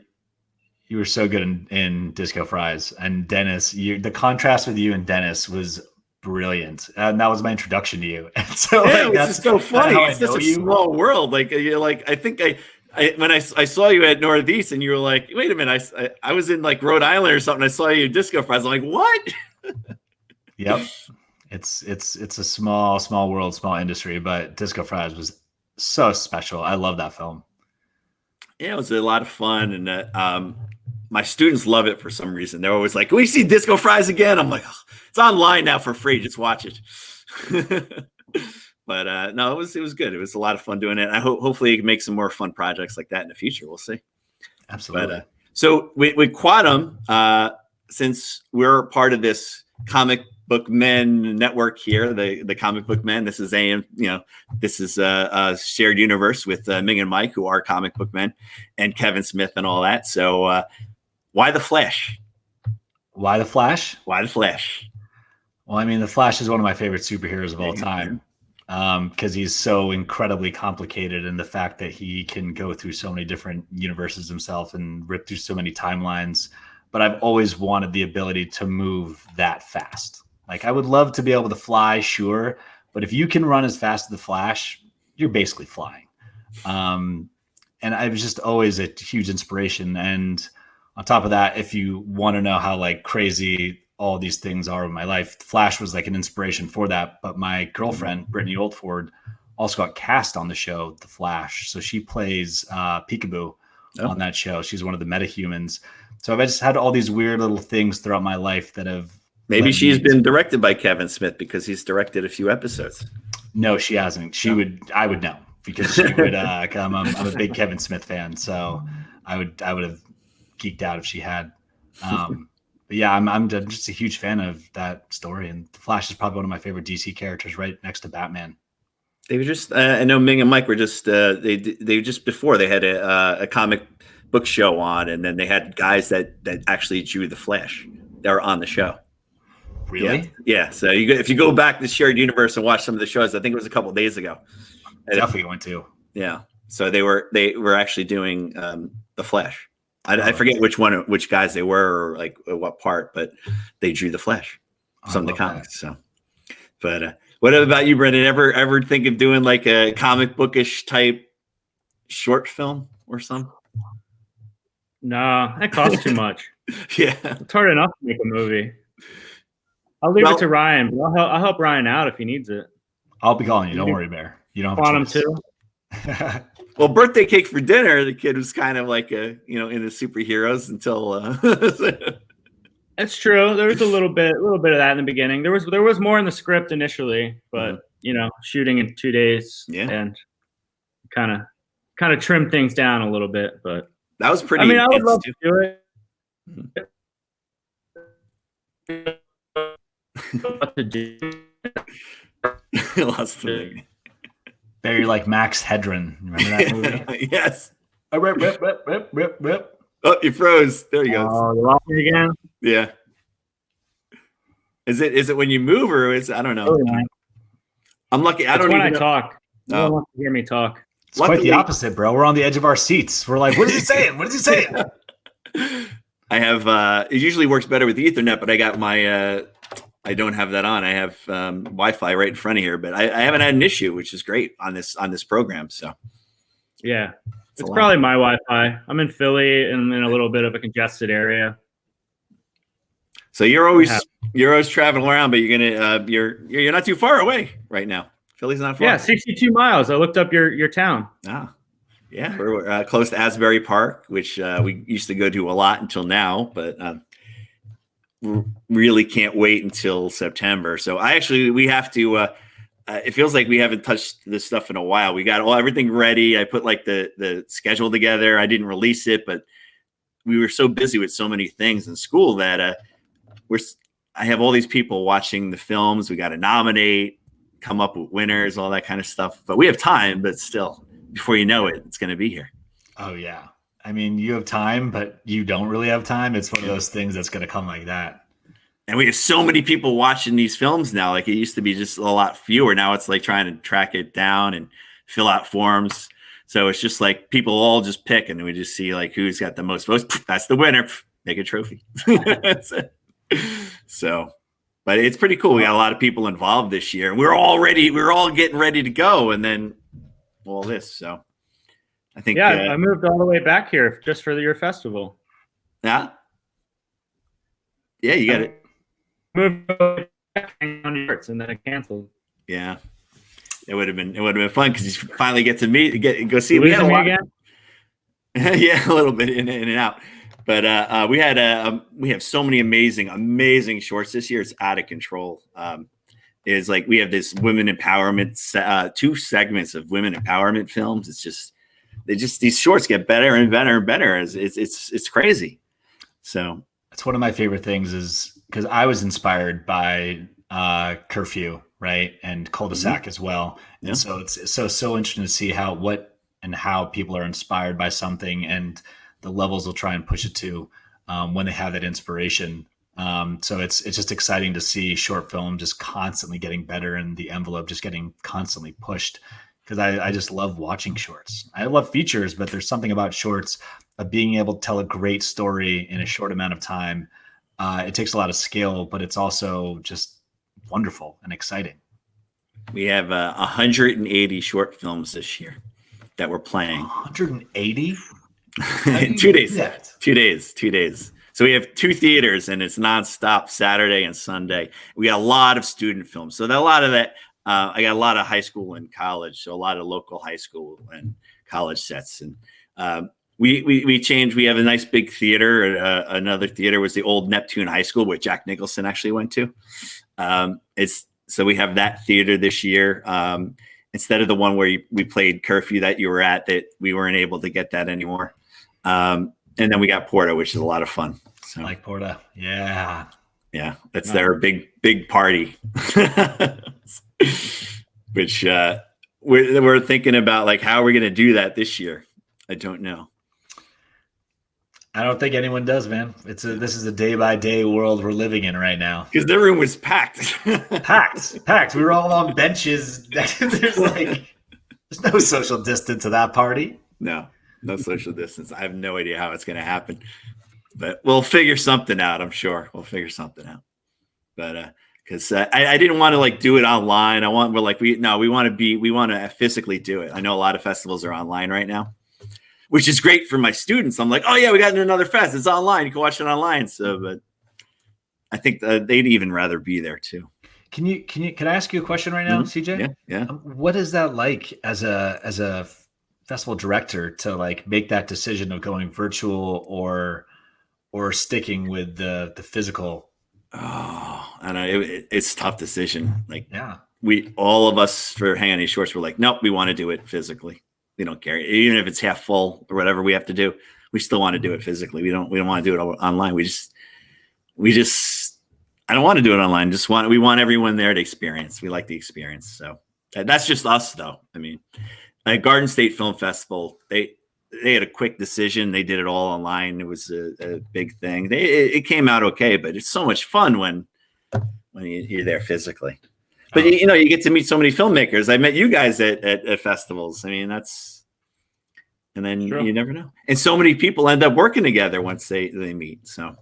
you were so good in Disco Fries, and Dennis, the contrast with you and Dennis was brilliant. And that was my introduction to you. And so yeah, that's so funny. It's such a small world. Like you're like, I think when I saw you at Northeast and you were like, wait a minute, I was in like Rhode Island or something. I saw you at Disco Fries. I'm like, what? Yep. It's a small world, small industry, but Disco Fries was so special. I love that film. Yeah, it was a lot of fun, and my students love it for some reason. They're always like, "Can we see Disco Fries again?" I'm like, oh, "It's online now for free. Just watch it." But no, it was good. It was a lot of fun doing it. I hopefully you can make some more fun projects like that in the future. We'll see. Absolutely. But, so with Quantum, since we're part of this comic book men network here, the comic book men, this is this is a shared universe with Ming and Mike, who are comic book men, and Kevin Smith and all that. So why the Flash? Why the Flash? Why the Flash? Well, I mean, the Flash is one of my favorite superheroes of all time, because he's so incredibly complicated, and the fact that he can go through so many different universes himself and rip through so many timelines. But I've always wanted the ability to move that fast. Like, I would love to be able to fly, sure, but if you can run as fast as the Flash, you're basically flying. And I was just always a huge inspiration. And on top of that, if you want to know how like crazy all these things are in my life, Flash was like an inspiration for that. But my girlfriend, Brittany Oldford, also got cast on the show, The Flash. So she plays Peekaboo on that show. She's one of the metahumans. So I've just had all these weird little things throughout my life that have. Maybe she's been directed by Kevin Smith because he's directed a few episodes. No, she hasn't. I would know because she would. I'm a big Kevin Smith fan, so I would have geeked out if she had. But yeah, I'm just a huge fan of that story, and the Flash is probably one of my favorite DC characters, right next to Batman. They were just. I know Ming and Mike were just. They just before they had a comic book show on, and then they had guys that actually drew the Flash. They were on the show. Really? Yeah. So if you go back to Shared Universe and watch some of the shows, I think it was a couple of days ago. Definitely went to. Yeah. So they were actually doing the Flash. I forget which guys they were or like what part, but they drew the Flash. Some of the comics. That. So, but what about you, Brenden? Ever think of doing like a comic bookish type short film or something? No, that costs too much. Yeah, it's hard enough to make a movie. I'll leave it to Ryan, but I'll help Ryan out if he needs it. I'll be calling you. Don't worry, Bear. You don't have Quantum too. Well, Birthday Cake for Dinner, the kid was kind of like in the superheroes until. It's true. There was a little bit of that in the beginning. There was more in the script initially, but shooting in 2 days and kind of trim things down a little bit. But that was pretty. I mean, I would love to do it. What to do? Lost the Very like Max Hedron. Remember that movie? Yes. Rip. Oh, you froze. There you go. Oh, you lost me again? Yeah. Is it when you move or is I don't know. Oh, yeah. I'm lucky. I don't when even I talk. No one wants to hear me talk. It's quite the opposite, bro. We're on the edge of our seats. We're like, what is he saying? What is he saying? I have it usually works better with Ethernet, but I got my I don't have that on. I have Wi-Fi right in front of here, but I haven't had an issue, which is great on this program. So yeah, it's probably my Wi-Fi. I'm in Philly and in a little bit of a congested area. So you're always traveling around, but you're not too far away right now. Philly's not far. Yeah, 62 miles. I looked up your town. Ah, yeah, we're close to Asbury Park, which we used to go to a lot until now, but really can't wait until September. So we have to. It feels like we haven't touched this stuff in a while. We got everything ready. I put like the schedule together. I didn't release it, but we were so busy with so many things in school that I have all these people watching the films. We got to nominate, come up with winners, all that kind of stuff. But we have time, but still, before you know it, it's going to be here. Oh yeah. I mean, you have time, but you don't really have time. It's one of those things that's going to come like that. And we have so many people watching these films now. Like, it used to be just a lot fewer. Now it's like trying to track it down and fill out forms. So it's just like people all just pick, and we just see like who's got the most votes. That's the winner. Make a trophy. That's it. So, but it's pretty cool. We got a lot of people involved this year. We're all getting ready to go. And then all this. So I think. Yeah, I moved all the way back here just for your festival. Yeah. Yeah, you got it. Moved back on yours, and then it canceled. Yeah. It would have been fun because you finally get to go see. We had a lot again. Yeah, a little bit in and out. But we have so many amazing shorts this year. It's out of control. Is like we have this women empowerment, 2 segments of women empowerment films. It's just these shorts get better and better and better. It's crazy. So that's one of my favorite things is because I was inspired by Curfew, right, and Cul-de-sac as well. Yeah. And so it's so interesting to see how people are inspired by something and the levels they'll try and push it to when they have that inspiration. So it's just exciting to see short film just constantly getting better and the envelope just getting constantly pushed, because I just love watching shorts. I love features, but there's something about shorts of being able to tell a great story in a short amount of time. It takes a lot of skill, but it's also just wonderful and exciting. We have 180 short films this year that we're playing. 180? 2 days. 2 days. So we have 2 theaters, and it's nonstop Saturday and Sunday. We got a lot of student films. So a lot of that, I got a lot of high school and college. So a lot of local high school and college sets. And we changed. We have a nice big theater. Another theater was the old Neptune High School, where Jack Nicholson actually went to. So we have that theater this year. Instead of the one where we played Curfew that you were at, that we weren't able to get that anymore. And then we got Porta, which is a lot of fun. So, like Porta. Yeah. Yeah. That's their big party, which we're thinking about, like, how are we going to do that this year? I don't know. I don't think anyone does, man. This is a day by day world we're living in right now. Because the room was packed. packed. We were all on benches. There's no social distance to that party. No social distance. I have no idea how it's going to happen, but we'll figure something out. I'm sure we'll figure something out. But because I didn't want to like do it online. We want to physically do it. I know a lot of festivals are online right now, which is great for my students. I'm like, oh yeah, we got another fest. It's online. You can watch it online. So, but I think they'd even rather be there too. Can I ask you a question right now, CJ? Yeah. What is that like as a festival director to like make that decision of going virtual or sticking with the physical? Oh, and it's a tough decision. Like, yeah, all of us for Hang On These Shorts were like, nope, we want to do it physically. We don't care, even if it's half full or whatever we have to do. We still want to do it physically. We don't want to do it online. We just I don't want to do it online. We want everyone there to experience. We like the experience. So that's just us, though. I mean, at Garden State Film Festival, they had a quick decision. They did it all online. It was a big thing. It came out okay, but it's so much fun when you're there physically. But you get to meet so many filmmakers. I met you guys at festivals. I mean, and then you never know. And so many people end up working together once they meet. So,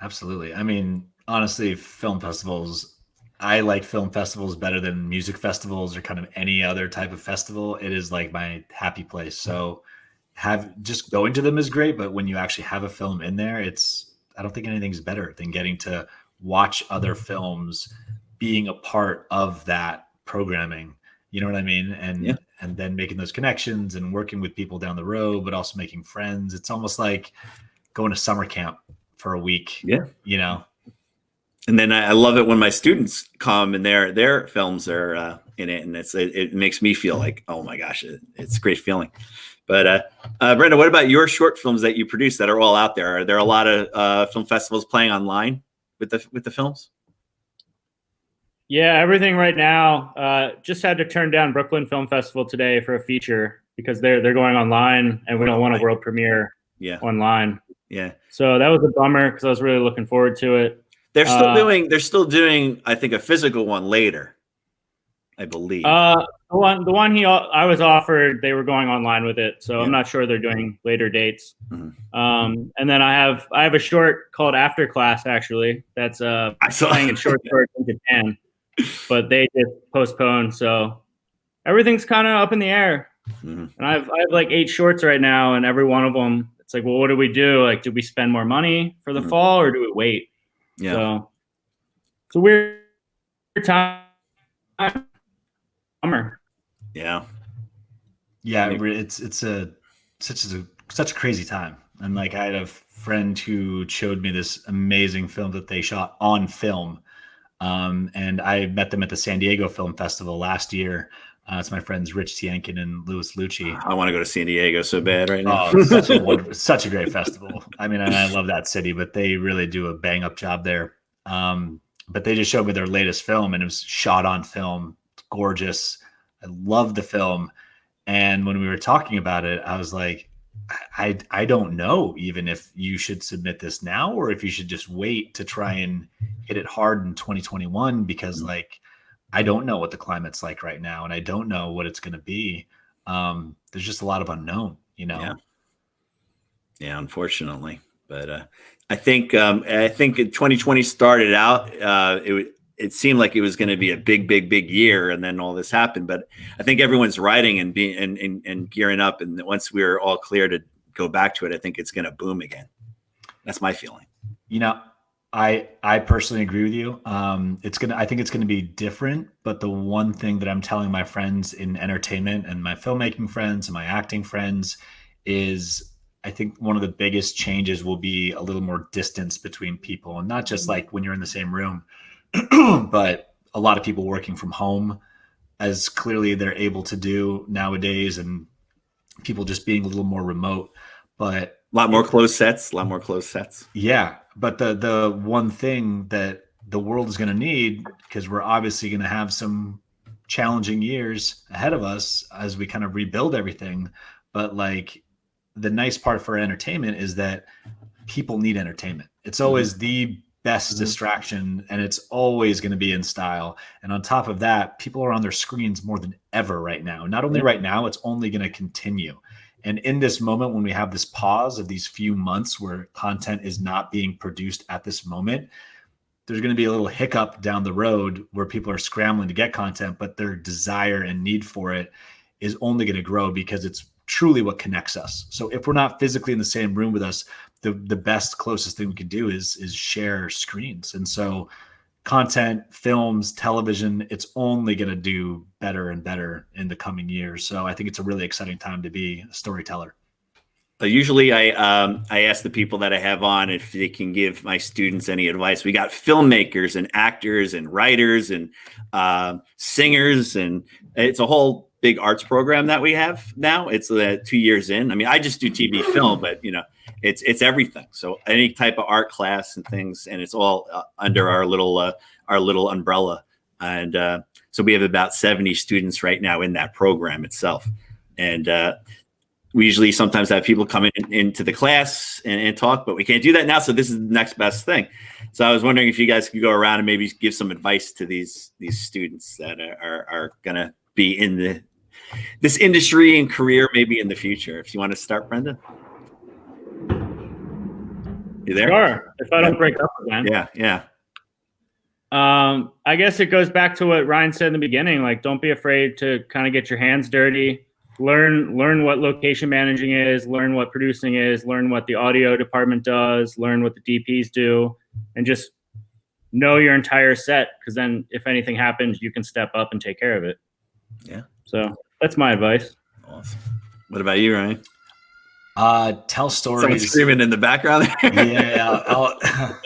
absolutely. I mean, honestly, film festivals. I like film festivals better than music festivals or kind of any other type of festival. It is like my happy place. So, just going to them is great, but when you actually have a film in there, I don't think anything's better than getting to watch other films, being a part of that programming, you know what I mean? And then making those connections and working with people down the road, but also making friends. It's almost like going to summer camp for a week. Yeah. You know? And then I love it when my students come and their films are in it. And it makes me feel like, oh my gosh, it's a great feeling But Brenda, what about your short films that you produce that are all out there? Are there a lot of film festivals playing online with the films? Yeah, everything right now. Just had to turn down Brooklyn Film Festival today for a feature because they're going online, and we don't want a world premiere online. Yeah. So that was a bummer because I was really looking forward to it. They're still doing, I think, a physical one later, I believe. The one I was offered, they were going online with it, so I'm not sure they're doing later dates. Mm-hmm. And then I have a short called After Class, actually, that's playing in short shorts in Japan, but they just postponed, so everything's kind of up in the air. Mm-hmm. And I have like 8 shorts right now, and every one of them, it's like, well, what do we do? Like, do we spend more money for the fall, or do we wait? Yeah. So it's a weird time. Summer. Yeah. It's such a crazy time. And like, I had a friend who showed me this amazing film that they shot on film. And I met them at the San Diego Film Festival last year. It's my friends Rich Tienkin and Louis Lucci. I want to go to San Diego so bad right now. Oh, such a great festival. I mean, and I love that city, but they really do a bang up job there. But they just showed me their latest film, and it was shot on film. Gorgeous. I love the film. And when we were talking about it, I was like, I don't know even if you should submit this now or if you should just wait to try and hit it hard in 2021, because like, I don't know what the climate's like right now, and I don't know what it's going to be. There's just a lot of unknown, you know? Yeah, unfortunately. But I think 2020 started out, it seemed like it was going to be a big year, and then all this happened. But I think everyone's writing and and gearing up, and once we're all clear to go back to it, I think it's going to boom again. That's my feeling. You know, I personally agree with you. I think it's gonna be different. But the one thing that I'm telling my friends in entertainment and my filmmaking friends and my acting friends is, I think one of the biggest changes will be a little more distance between people, and not just like when you're in the same room, but a lot of people working from home, as clearly they're able to do nowadays, and people just being a little more remote. But a lot more closed sets. Yeah. But the one thing that the world is going to need, because we're obviously going to have some challenging years ahead of us as we kind of rebuild everything. But like, the nice part for entertainment is that people need entertainment. It's always the best distraction, and it's always going to be in style. And on top of that, people are on their screens more than ever right now. Not only right now, it's only going to continue. And in this moment, when we have this pause of these few months where content is not being produced at this moment, there's going to be a little hiccup down the road where people are scrambling to get content, but their desire and need for it is only going to grow because it's truly what connects us. So if we're not physically in the same room with us, the best, closest thing we can do is share screens. And so content, films, television, it's only going to do better and better in the coming years. So I think it's a really exciting time to be a storyteller. Usually I ask the people that I have on if they can give my students any advice. We got filmmakers and actors and writers and singers, and it's a whole big arts program that we have now. It's 2 years in. I mean, I just do TV film, but you know, it's everything. So any type of art class and things, and it's all under our little umbrella. And so we have about 70 students right now in that program itself. And we usually sometimes have people come into the class and talk, but we can't do that now. So this is the next best thing. So I was wondering if you guys could go around and maybe give some advice to these students that are going to be in this industry and career maybe in the future. If you want to start, Brenden. You there? Sure. If I don't break up again. Yeah. I guess it goes back to what Ryan said in the beginning. Like, don't be afraid to kind of get your hands dirty. Learn what location managing is, learn what producing is, learn what the audio department does, learn what the DPs do, and just know your entire set, because then if anything happens, you can step up and take care of it. Yeah. So that's my advice. Awesome. What about you, Ryan? Tell stories. Someone screaming in the background. Yeah,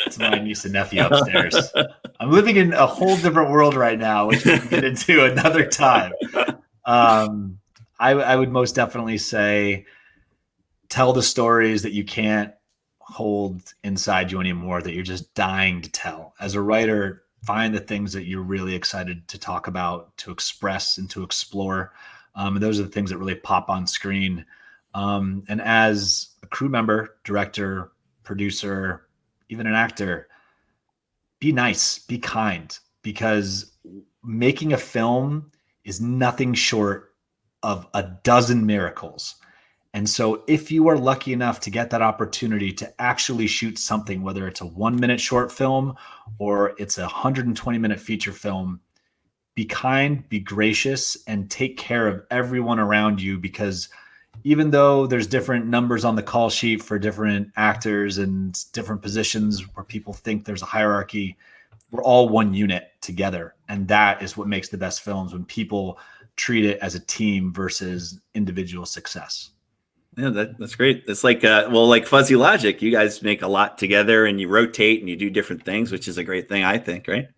it's my niece and nephew upstairs. I'm living in a whole different world right now, which we can get into another time. I would most definitely say tell the stories that you can't hold inside you anymore, that you're just dying to tell. As a writer, find the things that you're really excited to talk about, to express, and to explore. And those are the things that really pop on screen. And as a crew member, director, producer, even an actor, be nice, be kind, because making a film is nothing short of a dozen miracles. And so if you are lucky enough to get that opportunity to actually shoot something, whether it's a 1-minute short film or it's a 120-minute feature film, be kind, be gracious, and take care of everyone around you, because even though there's different numbers on the call sheet for different actors and different positions where people think there's a hierarchy, we're all one unit together. And that is what makes the best films, when people treat it as a team versus individual success. Yeah, that's great. It's like, like Fuzzy Logic, you guys make a lot together and you rotate and you do different things, which is a great thing, I think, right?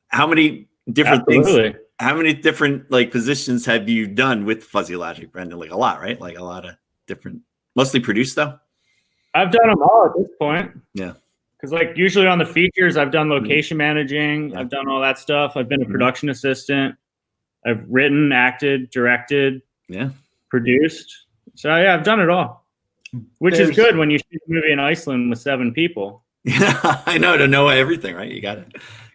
How many different things, how many different like positions have you done with Fuzzy Logic, Brenden? Like a lot, right? Like a lot of different, mostly produced though? I've done them all at this point. Yeah. Because like usually on the features, I've done location managing. I've done all that stuff. I've been a production assistant. I've written, acted, directed, produced. So yeah, I've done it all, which is good when you shoot a movie in Iceland with 7 people. Yeah, I know, to know everything, right? You got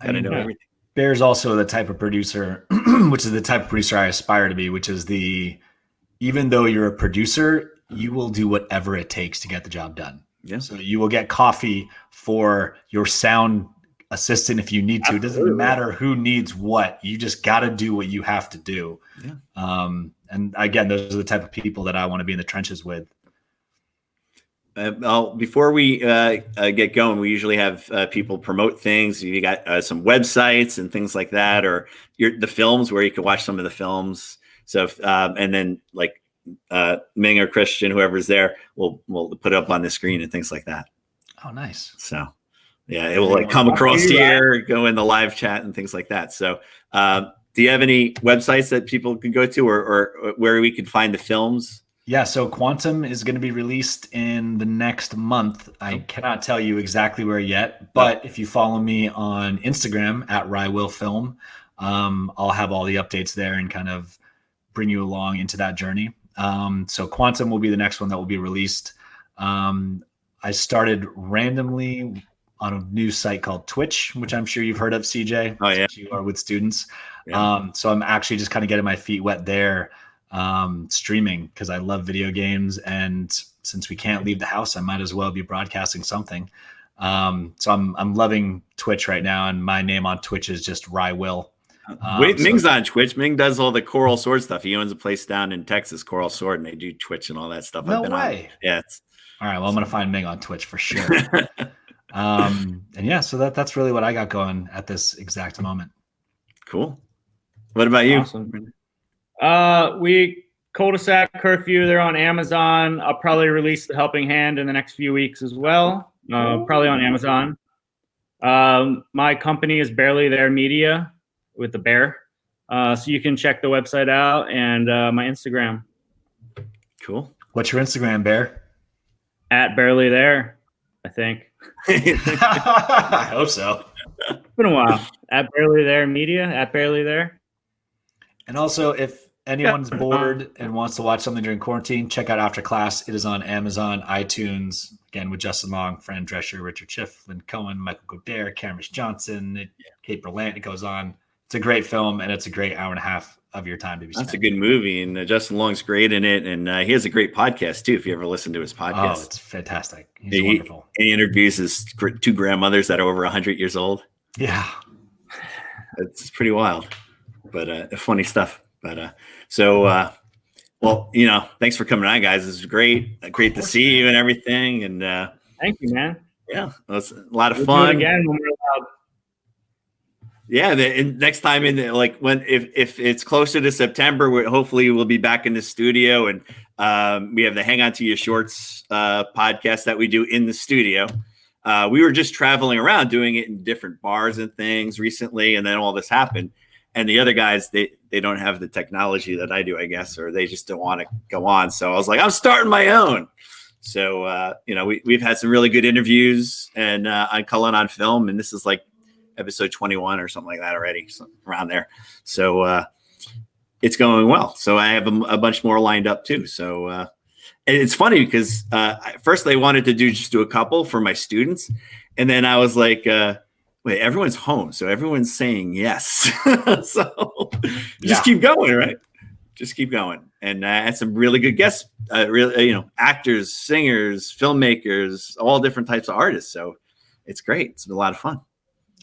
to know everything. Bear's also the type of producer, which is the type of producer I aspire to be, which is even though you're a producer, you will do whatever it takes to get the job done. Yeah. So you will get coffee for your sound assistant if you need to. It doesn't matter who needs what. You just got to do what you have to do. Yeah. And again, those are the type of people that I want to be in the trenches with. Before we get going, we usually have people promote things. You got some websites and things like that, or the films where you can watch some of the films. So, and then like Ming or Christian, whoever's there, we'll put it up on the screen and things like that. Oh, nice. So, yeah, it will like come across here, go in the live chat and things like that. So, do you have any websites that people can go to, or where we can find the films? Yeah, so Quantum is going to be released in the next month. I cannot tell you exactly where yet, but if you follow me on Instagram at RyWillFilm, I'll have all the updates there and kind of bring you along into that journey. So Quantum will be the next one that will be released. I started randomly on a new site called Twitch, which I'm sure you've heard of, CJ. Oh, yeah. You are with students. Yeah. So I'm actually just kind of getting my feet wet there. Streaming, because I love video games, and since we can't leave the house, I might as well be broadcasting something. So I'm loving Twitch right now, and my name on Twitch is just RyWill. Wait, Ming's on Twitch. Ming does all the Coral Sword stuff. He owns a place down in Texas, Coral Sword, and they do Twitch and all that stuff. No way. Yeah. All right. Well, I'm gonna find Ming on Twitch for sure. And yeah, so that's really what I got going at this exact moment. Cool. What about you? Awesome. We Cul-de-sac Curfew, they're on Amazon. I'll probably release The Helping Hand in the next few weeks as well. Probably on Amazon. My company is Barely There Media with the bear. So you can check the website out and my Instagram. Cool. What's your Instagram, Bear? At Barely There, I think. I hope so. It's been a while. At Barely There Media, at Barely There. And also, if anyone's bored and wants to watch something during quarantine, check out After Class. It is on Amazon, iTunes, again, with Justin Long, Fran Drescher, Richard Schiff, Lynn Cohen, Michael Godert, Cameron Johnson, Kate Berlant. It goes on. It's a great film, and it's a great hour and a half of your time to be spent. That's a good movie, and Justin Long's great in it, and he has a great podcast, too, if you ever listen to his podcast. Oh, it's fantastic. He's wonderful. He interviews his 2 grandmothers that are over 100 years old. Yeah. It's pretty wild. But funny stuff. But well, thanks for coming on, guys. This is great. Great to see you and everything. And thank you, man. Yeah, it was a lot of We'll fun. do it again when we're allowed. Yeah, and next time if it's closer to September, hopefully we'll be back in the studio, and we have the Hang On to Your Shorts podcast that we do in the studio. We were just traveling around doing it in different bars and things recently, and then all this happened. And the other guys, they don't have the technology that I do, I guess, or they just don't want to go on. So I was like, I'm starting my own. So, we've had some really good interviews and on Cullen on Film, and this is like episode 21 or something like that already, so around there. So it's going well. So I have a bunch more lined up too. So and it's funny because first they wanted to do a couple for my students. And then I was like, wait, everyone's home. So everyone's saying yes. So just keep going, right? Just keep going. And I had some really good guests, actors, singers, filmmakers, all different types of artists. So it's great. It's been a lot of fun.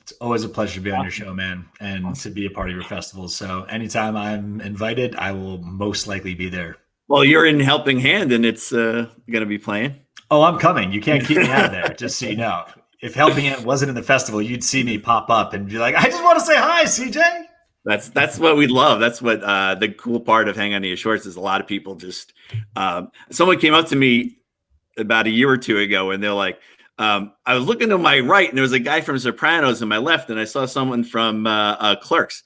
It's always a pleasure to be on your show, man, and to be a part of your festival. So anytime I'm invited, I will most likely be there. Well, you're in Helping Hand, and it's going to be playing. Oh, I'm coming. You can't keep me out of there, just so you know. If Helping Hand wasn't in the festival, you'd see me pop up and be like, I just want to say hi, CJ. That's what we love. That's what the cool part of Hang On to Your Shorts is. A lot of people just someone came up to me about a year or two ago, and they're like, I was looking to my right, and there was a guy from Sopranos on my left, and I saw someone from Clerks,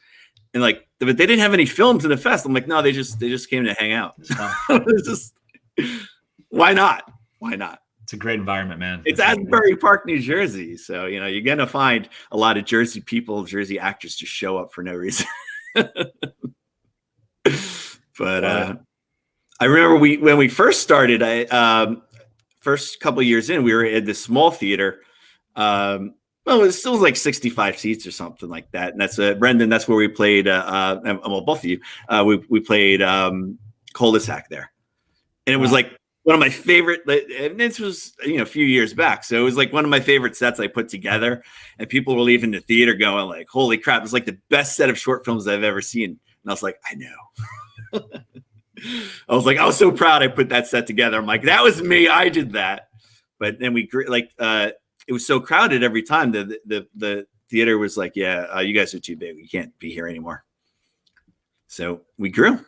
and like, but they didn't have any films in the fest. I'm like, no, they just came to hang out. Why not? Why not? It's a great environment, man. It's Asbury Park, New Jersey. So, you're going to find a lot of Jersey people, Jersey actors just show up for no reason. But I remember when we first started, first couple of years in, we were at this small theater. Well, it still was like 65 seats or something like that. And that's Brenden. That's where we played. Well, both of you, we played Cul-de-sac there. And it was like one of my favorite, and this was, a few years back. So it was like one of my favorite sets I put together, and people were leaving the theater going like, holy crap. It was like the best set of short films I've ever seen. And I was like, I know. I was so proud I put that set together. I'm like, that was me. I did that. But then it was so crowded every time that the theater was like, yeah, you guys are too big. We can't be here anymore. So we grew.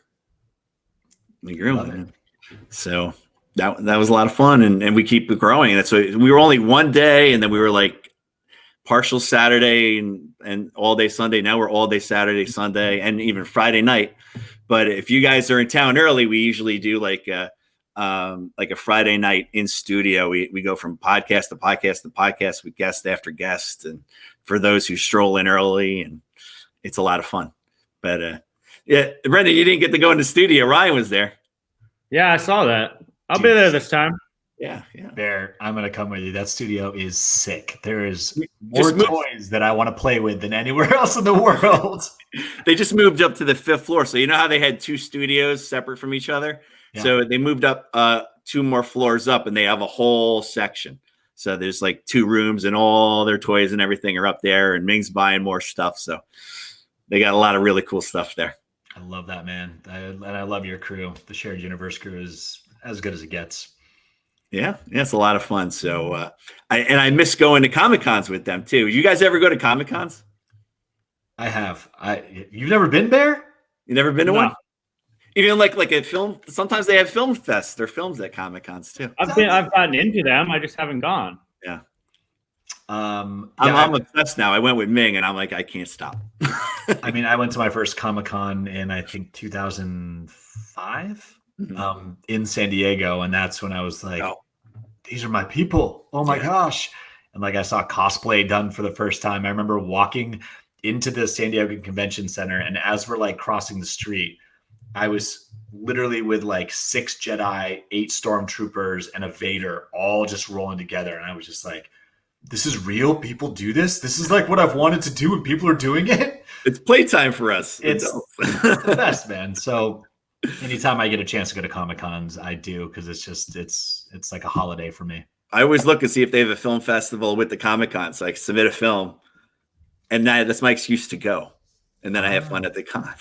So that was a lot of fun, and we keep growing. That's what we were only one day, and then we were like partial Saturday and all day Sunday. Now we're all day Saturday, Sunday, and even Friday night. But if you guys are in town early, we usually do like a Friday night in studio. We go from podcast to podcast to podcast with guest after guest, and for those who stroll in early, and it's a lot of fun. But yeah, Brenden, you didn't get to go in the studio. Ryan was there. Yeah, I saw that. I'll be there this time. Yeah. Bear, I'm going to come with you. That studio is sick. There is more toys that I want to play with than anywhere else in the world. They just moved up to the 5th floor. So you know how they had 2 studios separate from each other? Yeah. So they moved up 2 more floors up, and they have a whole section. So there's like 2 rooms, and all their toys and everything are up there, and Ming's buying more stuff. So they got a lot of really cool stuff there. I love that, man. And I love your crew. The Shared Universe crew is as good as it gets. Yeah, it's a lot of fun. So I miss going to Comic-Cons with them too. You guys ever go to Comic-Cons? I have. You've never been there? You never been to one? Even like a film. Sometimes they have film fests. They're films at Comic-Cons too. I've gotten into them. I just haven't gone. Yeah. I'm obsessed now. I went with Ming, and I'm like, I can't stop. I mean, I went to my first Comic-Con in I think 2005. In San Diego, and that's when I was like, these are my people. Oh my gosh. And like I saw cosplay done for the first time. I remember walking into the San Diego Convention Center, and as we're like crossing the street, I was literally with like 6 Jedi, 8 Stormtroopers, and a Vader all just rolling together. And I was just like, this is real. People do this. This is like what I've wanted to do, and people are doing it. It's playtime for us. It's the best, man. So anytime I get a chance to go to Comic-Cons, I do, because it's like a holiday for me. I always look and see if they have a film festival with the Comic-Con, so I can submit a film, and that's my excuse to go, and then I have fun at the con.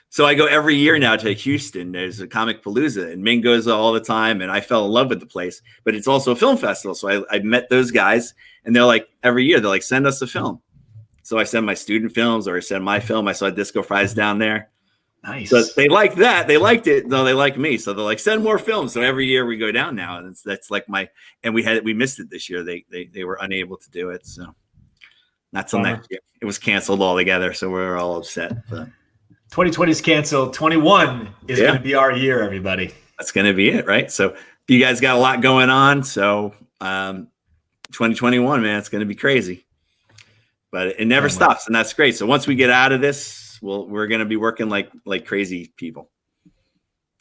So I go every year now to Houston. There's a Comic Palooza, and Ming goes all the time, and I fell in love with the place. But it's also a film festival, so I met those guys, and they're like, every year they're like, send us a film. So I send my student films, or I send my film. I saw Disco Fries down there. Nice. So they like that. They liked it. No, they like me. So they're like, send more films. So every year we go down now, and that's like we missed it this year. They were unable to do it. So Not till next year. It was canceled altogether, so we're all upset. But 2020 is canceled. 21 is going to be our year, everybody. That's going to be it, right? So you guys got a lot going on. So 2021, man, it's going to be crazy. But it never stops, and that's great. So once we get out of this, we're going to be working like crazy people.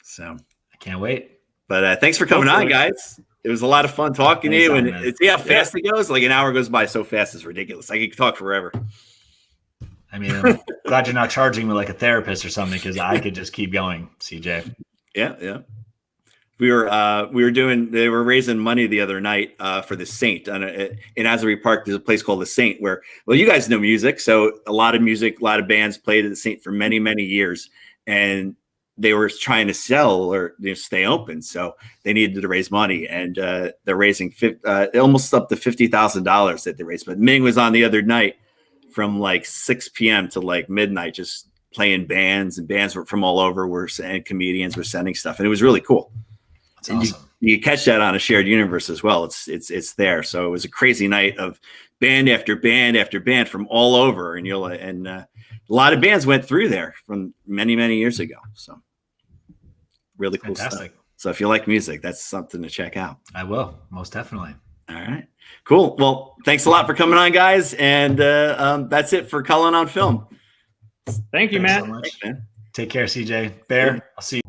So I can't wait. But thanks for coming on, guys. It was a lot of fun talking to you, and see how fast it goes. Like an hour goes by so fast, it's ridiculous. I could talk forever. I mean, I'm glad you're not charging me like a therapist or something, because I could just keep going, CJ. Yeah. They were raising money the other night for the Saint in Asbury Park. There's a place called the Saint where, well, you guys know music. So a lot of bands played at the Saint for many, many years, and they were trying to sell or stay open. So they needed to raise money, and they're raising almost up to $50,000 that they raised. But Ming was on the other night from like 6 p.m. to like midnight, just playing bands, and bands were from all over and comedians were sending stuff. And it was really cool. That's awesome. You catch that on a shared universe as well. It's there. So it was a crazy night of band after band after band from all over. And a lot of bands went through there from many, many years ago. So really cool stuff. So if you like music, that's something to check out. I will, most definitely. All right, cool. Well, thanks a lot for coming on, guys. And that's it for Cullen on Film. Thank you, Thanks Matt. so much. Thanks, man. Take care, CJ. Bear, I'll see you.